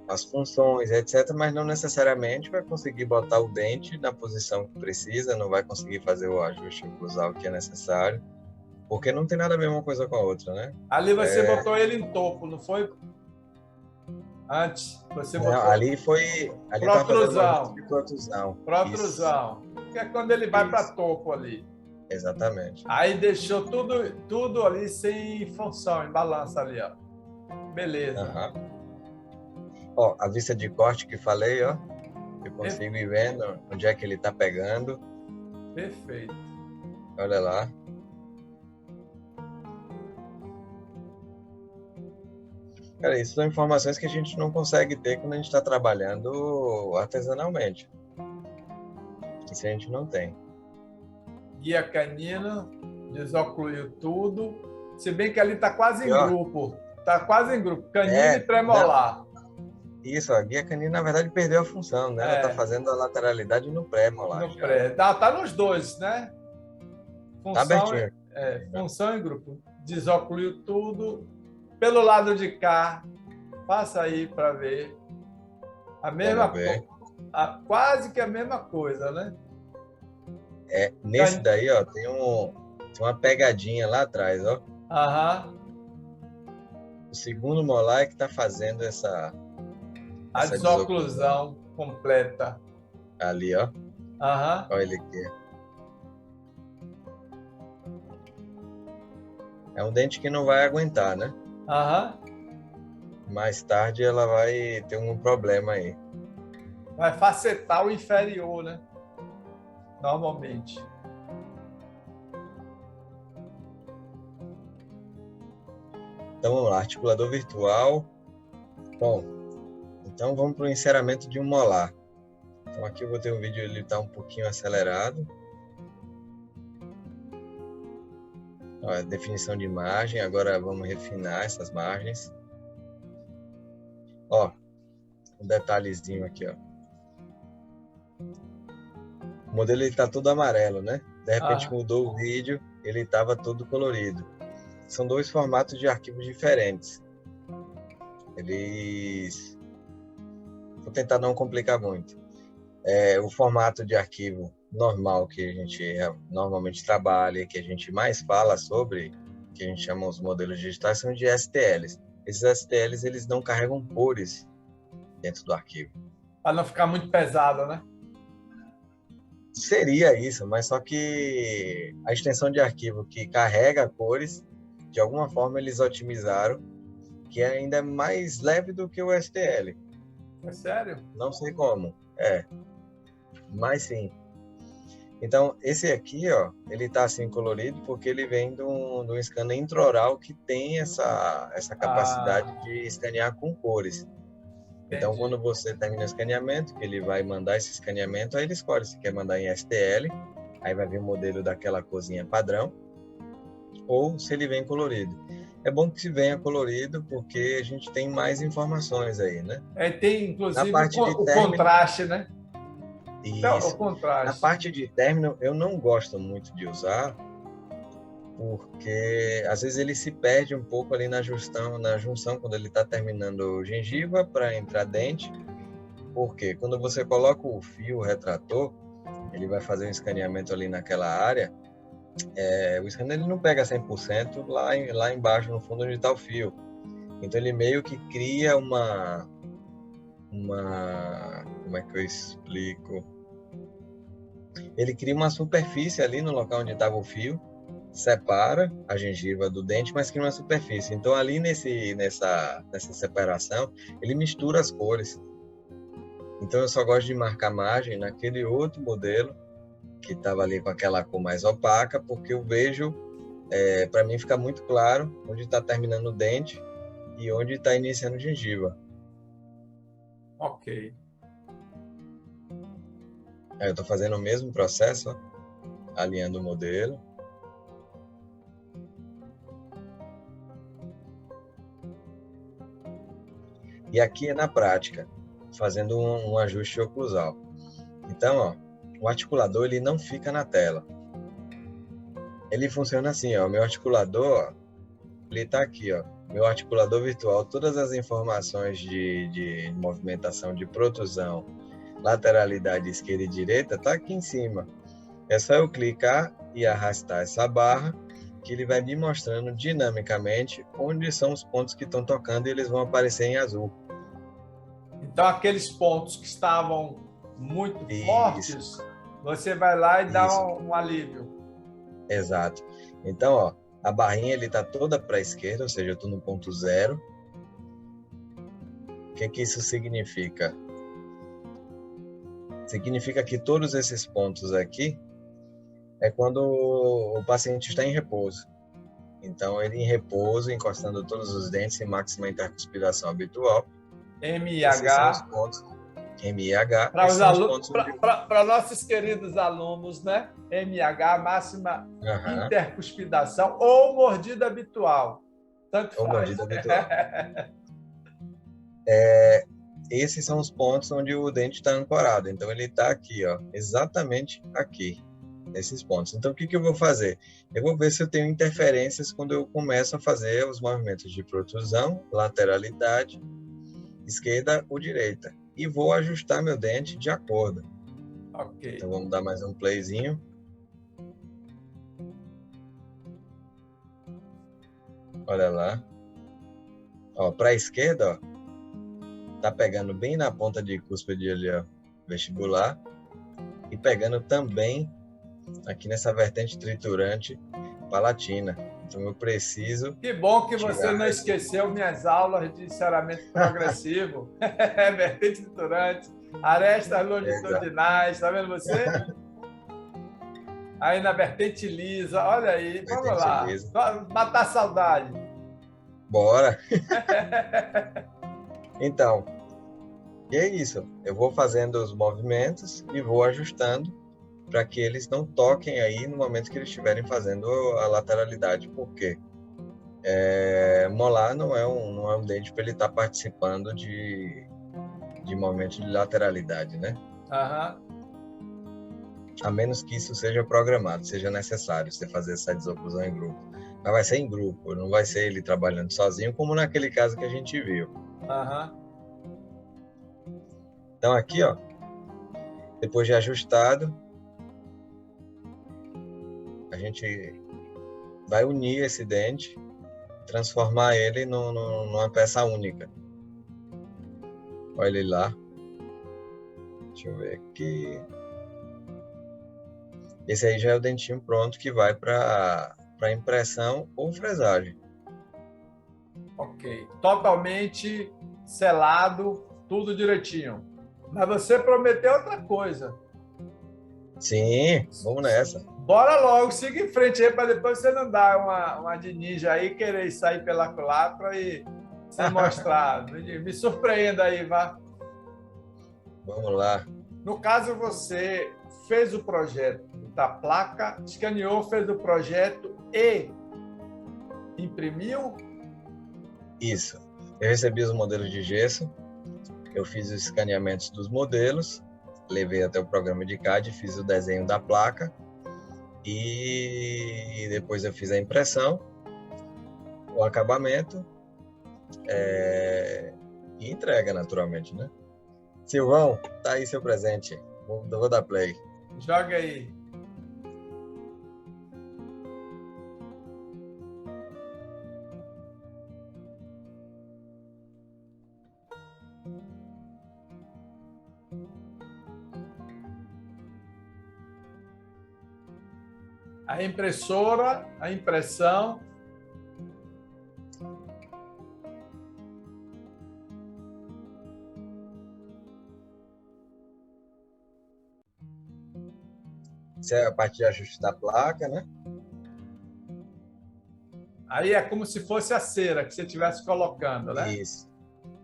As funções, etc., mas não necessariamente vai conseguir botar o dente na posição que precisa, não vai conseguir fazer o ajuste oclusal que é necessário, Porque não tem nada a ver uma coisa com a outra, né? Ali você botou ele em topo, não foi? Antes, você Não, botou ali estava fazendo um ajuste de protusão. Isso, protrusão, que é quando ele vai para isso, topo ali. exatamente. Aí deixou tudo ali sem função, em balança ali, ó. Beleza. Aham. Ó, a vista de corte que falei, ó, eu consigo ir vendo onde é que ele está pegando. Perfeito. Olha lá. Cara, isso são informações que a gente não consegue ter quando a gente está trabalhando artesanalmente. Isso a gente não tem. Guia canino, desocluiu tudo. Se bem que ali está quase em E, ó, grupo. Está quase em grupo. Canino e não, premolar. isso, a guia canina, na verdade, perdeu a função, né? Ela está fazendo a lateralidade no pré-molar. No pré. Tá nos dois, né? Tá abertinho. Função em grupo. Desocluiu tudo. Pelo lado de cá, passa aí para ver. A mesma coisa. Quase que a mesma coisa, né? Nesse daí, ó, tem uma pegadinha lá atrás, ó. Aham. O segundo molar é que está fazendo essa Desoclusão completa. Ali, ó. Aham. Olha ele aqui. É um dente que não vai aguentar, né? Aham. Mais tarde ela vai ter um problema aí. Vai facetar o inferior, né? Normalmente. Então vamos lá, articulador virtual. Bom, então vamos para o enceramento de um molar. Então aqui eu vou ter um vídeo, ele está um pouquinho acelerado. Ó, definição de imagem, agora vamos refinar essas margens. Ó, um detalhezinho aqui, ó. O modelo está todo amarelo, né? De repente mudou o vídeo, ele estava todo colorido. São dois formatos de arquivos diferentes. Vou tentar não complicar muito. O formato de arquivo normal que a gente normalmente trabalha, que a gente mais fala sobre, que a gente chama os modelos digitais, são de STLs. Esses STLs, eles não carregam cores dentro do arquivo. Para não ficar muito pesado, né? Seria isso, mas só que a extensão de arquivo que carrega cores, de alguma forma eles otimizaram, que é ainda mais leve do que o STL. É sério? Não sei como. Mas sim. Então, esse aqui, ó, ele tá assim colorido porque ele vem de um scanner intraoral que tem essa capacidade de escanear com cores. Então, quando você termina o escaneamento, que ele vai mandar esse escaneamento, aí ele escolhe se quer mandar em STL, aí vai vir o modelo daquela corzinha padrão, ou se ele vem colorido. É bom que se venha colorido, porque a gente tem mais informações aí, né? Tem, inclusive, o contraste, né? Isso. Então, o contraste. Na parte de término, eu não gosto muito de usar, porque às vezes ele se perde um pouco ali na junção quando ele está terminando gengiva para entrar dente. Porque quando você coloca o fio retrator, ele vai fazer um escaneamento ali naquela área. O scanner ele não pega 100% lá embaixo, no fundo onde está o fio. Então ele meio que cria uma... Como é que eu explico? Ele cria uma superfície ali no local onde estava o fio, separa a gengiva do dente, mas cria uma superfície. Então ali nessa separação, ele mistura as cores. Então eu só gosto de marcar margem naquele outro modelo que estava ali com aquela cor mais opaca, porque eu vejo, para mim fica muito claro onde está terminando o dente e onde está iniciando a gengiva. Ok. Aí eu estou fazendo o mesmo processo, ó, alinhando o modelo. E aqui é na prática, fazendo um ajuste oclusal. Então, ó, o articulador ele não fica na tela. Ele funciona assim, ó, meu articulador, ó, ele está aqui, ó, meu articulador virtual, todas as informações de movimentação, de protusão, lateralidade esquerda e direita, está aqui em cima. É só eu clicar e arrastar essa barra que ele vai me mostrando dinamicamente onde são os pontos que estão tocando e eles vão aparecer em azul. Então, aqueles pontos que estavam muito Isso, fortes, você vai lá e dá isso, um alívio. exato. Então, ó, a barrinha ele está toda para a esquerda, ou seja, eu estou no ponto zero. O que que isso significa? Significa que todos esses pontos aqui é quando o paciente está em repouso. Então, ele em repouso, encostando todos os dentes em máxima intercuspidação habitual. Esses são os MIH, pontos MIH. para Esses os são os alunos, pontos onde... para nossos queridos alunos, né? MIH, máxima Aham, intercuspidação ou mordida habitual. Tanto ou faz. mordida habitual. Esses são os pontos onde o dente está ancorado. Então, ele está aqui, ó, exatamente aqui, nesses pontos. Então, o que que eu vou fazer? Eu vou ver se eu tenho interferências quando eu começo a fazer os movimentos de protrusão, lateralidade, esquerda ou direita. E vou ajustar meu dente de acordo. Ok. Então, vamos dar mais um playzinho. Olha lá. Ó, para a esquerda, ó, tá pegando bem na ponta de cúspide ali, ó, vestibular. E pegando também aqui nessa vertente triturante palatina. Então, eu preciso Que bom que você não tirar esse... esqueceu minhas aulas de encerramento progressivo, vertente triturante, arestas Exato. longitudinais, tá vendo você? Aí na vertente lisa, olha aí, vamos Vertente lá, lisa. matar a saudade. Bora! Então, e é isso. Eu vou fazendo os movimentos e vou ajustando para que eles não toquem aí no momento que eles estiverem fazendo a lateralidade. Por quê? Molar não é um dente para ele estar participando de momentos de lateralidade, né? Aham. A menos que isso seja programado, seja necessário você fazer essa desoclusão em grupo. Mas vai ser em grupo, não vai ser ele trabalhando sozinho, como naquele caso que a gente viu. Aham. Então aqui, ó, depois de ajustado, a gente vai unir esse dente, transformar ele numa peça única. Olha ele lá. Deixa eu ver aqui. Esse aí já é o dentinho pronto que vai para impressão ou fresagem. Ok. Totalmente selado, tudo direitinho. Mas você prometeu outra coisa. Sim, vamos nessa. Bora logo, siga em frente aí, para depois você não dar uma de ninja aí, querer sair pela culatra e sem mostrar. Me surpreenda aí, vá. Vamos lá. No caso, você fez o projeto da placa, escaneou, fez o projeto e imprimiu? Isso. Eu recebi os modelos de gesso, eu fiz os escaneamentos dos modelos, levei até o programa de CAD, fiz o desenho da placa e depois eu fiz a impressão, o acabamento e entrega, naturalmente, né? Silvão, tá aí seu presente. Vou dar play. Joga aí. A impressora, a impressão. Isso é a parte de ajuste da placa, né? Aí é como se fosse a cera que você estivesse colocando, né? Isso.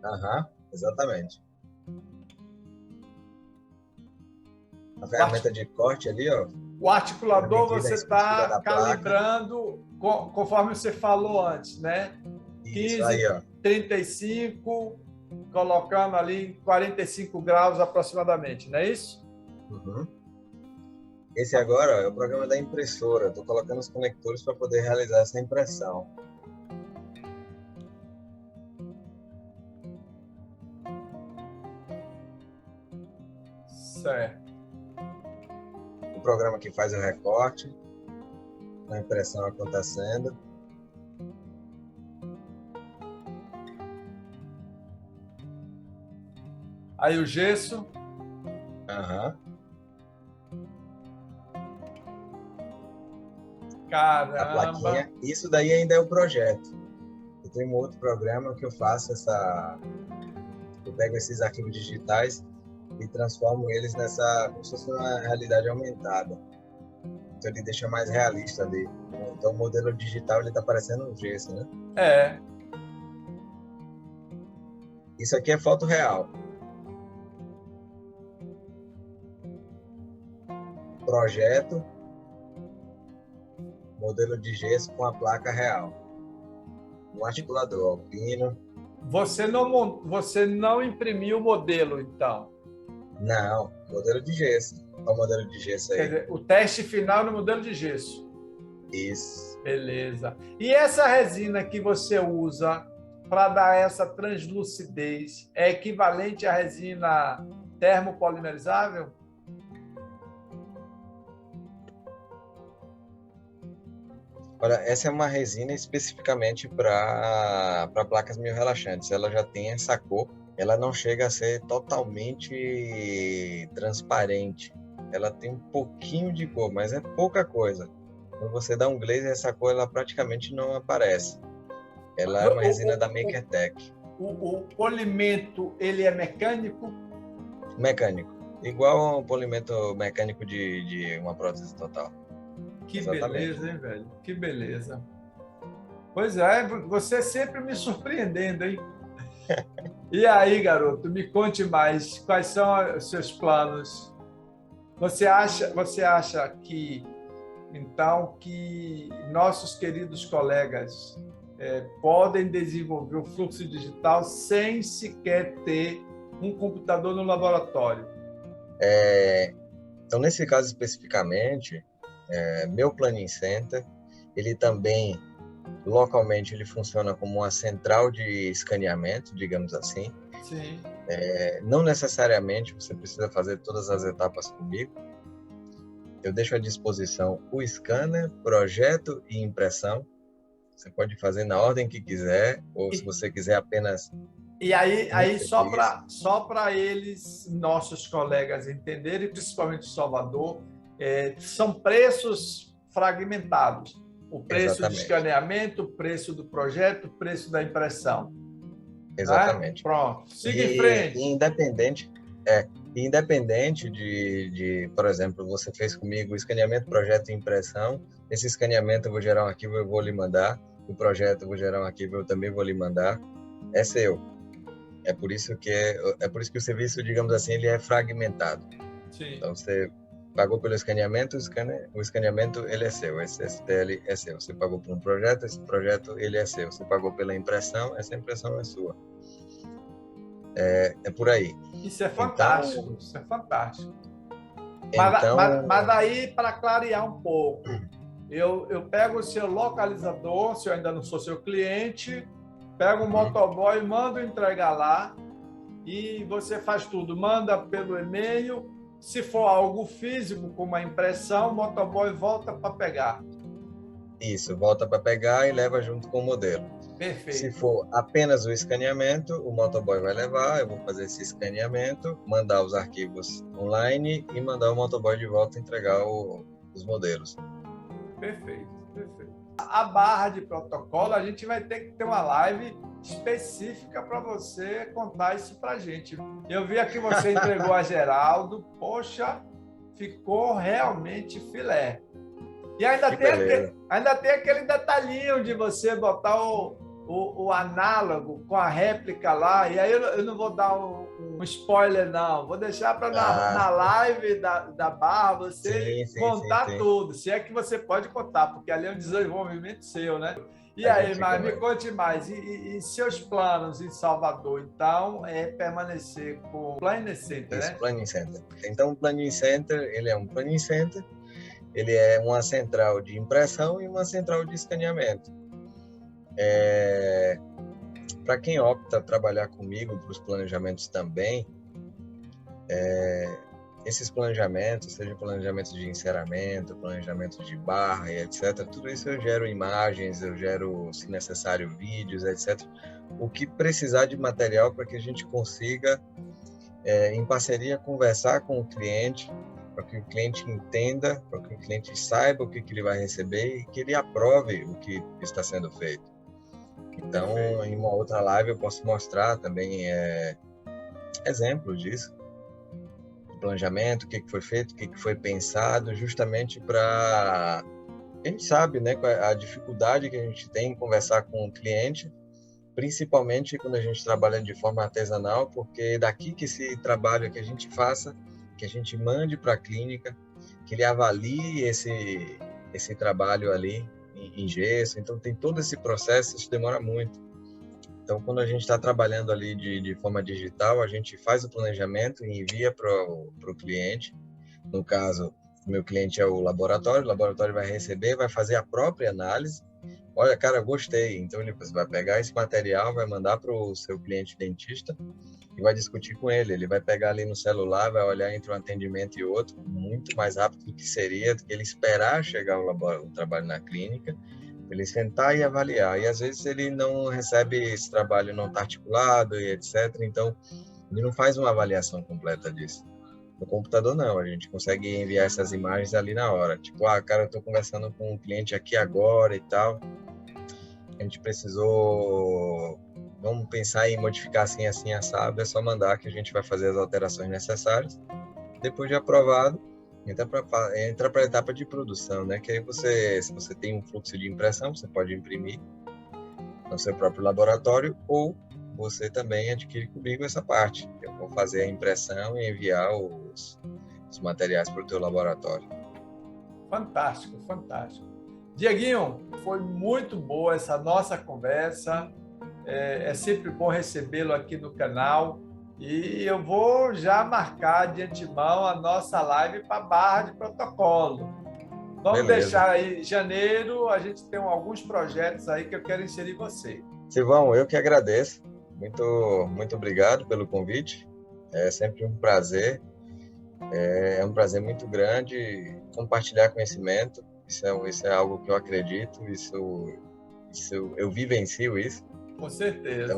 Aham, exatamente. A ferramenta de corte ali, ó. O articulador Medida você espessura está da placa. calibrando conforme você falou antes, né? Isso 15, aí, ó. 35, colocando ali 45 graus aproximadamente, não é isso? Uhum. Esse agora ó, é o programa da impressora. Estou colocando os conectores para poder realizar essa impressão. Certo. O programa que faz o recorte. a impressão acontecendo. Aí o gesso. Aham. A Caramba! plaquinha. Isso daí ainda é o projeto. Eu tenho um outro programa que eu faço eu pego esses arquivos digitais e transformo eles como se fosse uma realidade aumentada. Então ele deixa mais realista ali. Então o modelo digital ele está parecendo um gesso, né? É. Isso aqui é foto real. Projeto, modelo de gesso com a placa real. Um articulador alpino. Você não imprimiu o modelo, então. Não, modelo de gesso. Olha o modelo de gesso Quer aí. dizer, o teste final no modelo de gesso. Isso. Beleza. E essa resina que você usa para dar essa translucidez é equivalente à resina termopolimerizável? Olha, essa é uma resina especificamente para placas meio relaxantes. Ela já tem essa cor. Ela não chega a ser totalmente transparente. Ela tem um pouquinho de cor, mas é pouca coisa. Quando você dá um glaze, essa cor ela praticamente não aparece. Ela é uma resina da MakerTech. O polimento, ele é mecânico? Mecânico. Igual a um polimento mecânico de uma prótese total. Que Exatamente. beleza, hein, velho? Que beleza. Pois é, você sempre me surpreendendo, hein? E aí, garoto, me conte mais. Quais são os seus planos? Você acha que, então, que nossos queridos colegas podem desenvolver o fluxo digital sem sequer ter um computador no laboratório? Então, nesse caso especificamente, meu Planning Center, ele também, localmente, ele funciona como uma central de escaneamento, digamos assim. Sim. Não necessariamente você precisa fazer todas as etapas comigo. Eu deixo à disposição o scanner, projeto e impressão. Você pode fazer na ordem que quiser, ou se você quiser apenas E um aí serviço. só para eles, nossos colegas entenderem, principalmente Salvador, são preços fragmentados. O preço de Exatamente, escaneamento, o preço do projeto, o preço da impressão. Né? exatamente. Pronto. Siga em E frente. independente por exemplo, você fez comigo escaneamento, projeto e impressão, esse escaneamento eu vou gerar um arquivo, eu vou lhe mandar, o projeto eu vou gerar um arquivo, eu também vou lhe mandar, é seu. É por isso que o serviço, digamos assim, ele é fragmentado. Sim. Então, você pagou pelo escaneamento, o escaneamento ele é seu, esse STL é seu. Você pagou por um projeto, esse projeto ele é seu. Você pagou pela impressão, essa impressão é sua. É por aí. Isso é Então, fantástico. Isso é fantástico. então, Mas daí, para clarear um pouco, eu pego o seu localizador, se eu ainda não sou seu cliente, pego o motoboy, mando entregar lá e você faz tudo. Manda pelo e-mail. Se for algo físico, como a impressão, o motoboy volta para pegar. isso, volta para pegar e leva junto com o modelo. Se Perfeito. for apenas o escaneamento, o motoboy vai levar, eu vou fazer esse escaneamento, mandar os arquivos online e mandar o motoboy de volta entregar os modelos. Perfeito, perfeito. A barra de protocolo, a gente vai ter que ter uma live específica para você contar isso para a gente. Eu vi aqui você entregou a Geraldo, poxa, ficou realmente filé. E ainda tem aquele detalhinho de você botar o análogo com a réplica lá, e aí eu não vou dar um spoiler, não. Vou deixar para na live da barra você contar Sim. tudo, se é que você pode contar, porque ali é um desenvolvimento seu, né? E A aí, gente mas me comenta. conte mais. E seus planos em Salvador, então, é permanecer com o Planning Center, Isso, né? Planning Center. Então, o Planning Center, ele é um Planning Center, ele é uma central de impressão e uma central de escaneamento. Para quem opta trabalhar comigo para os planejamentos também, esses planejamentos, seja planejamento de enceramento, planejamento de barra e etc., tudo isso eu gero imagens, eu gero, se necessário, vídeos, etc. O que precisar de material para que a gente consiga, em parceria, conversar com o cliente, para que o cliente entenda, para que o cliente saiba o que ele vai receber e que ele aprove o que está sendo feito. Então, Perfeito. em uma outra live eu posso mostrar também exemplos disso, do planejamento, o que foi feito, o que foi pensado, justamente para... A gente sabe, né, a dificuldade que a gente tem em conversar com o cliente, principalmente quando a gente trabalha de forma artesanal, porque daqui que esse trabalho que a gente faça, que a gente mande para a clínica, que ele avalie esse trabalho ali em gesso. Então, tem todo esse processo, isso demora muito. Então, quando a gente está trabalhando ali de forma digital, a gente faz o planejamento e envia para o cliente. No caso, o meu cliente é o laboratório vai receber, vai fazer a própria análise. Olha, cara, gostei. Então, você vai pegar esse material, vai mandar para o seu cliente dentista e vai discutir com ele. Ele vai pegar ali no celular, vai olhar entre um atendimento e outro, muito mais rápido do que seria, do que ele esperar chegar o trabalho na clínica, ele sentar e avaliar. E às vezes ele não recebe esse trabalho, não está articulado e etc. Então, ele não faz uma avaliação completa disso. No computador, não. A gente consegue enviar essas imagens ali na hora. Tipo, cara, eu estou conversando com um cliente aqui agora e tal. A gente precisou... Vamos pensar em modificar assim, assim, assado. É só mandar que a gente vai fazer as alterações necessárias. Depois de aprovado, entra para a etapa de produção, né? Que aí se você tem um fluxo de impressão, você pode imprimir no seu próprio laboratório ou você também adquire comigo essa parte. Eu vou fazer a impressão e enviar os materiais para o teu laboratório. Fantástico, fantástico. Dieguinho, foi muito boa essa nossa conversa. É sempre bom recebê-lo aqui no canal. E eu vou já marcar de antemão a nossa live para Barra de Protocolo. Vamos Beleza. deixar aí, em janeiro, a gente tem alguns projetos aí que eu quero inserir você. Silvão, eu que agradeço. Muito, muito obrigado pelo convite. É sempre um prazer. É um prazer muito grande compartilhar conhecimento. Isso é algo que eu acredito. Eu vivencio isso. Com certeza.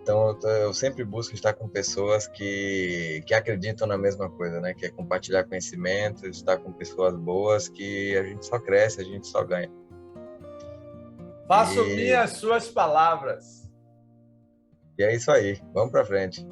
Então, eu sempre busco estar com pessoas que acreditam na mesma coisa, né? Que é compartilhar conhecimento, estar com pessoas boas, que a gente só cresce, a gente só ganha. Faço minhas suas palavras. E é isso aí. Vamos para frente.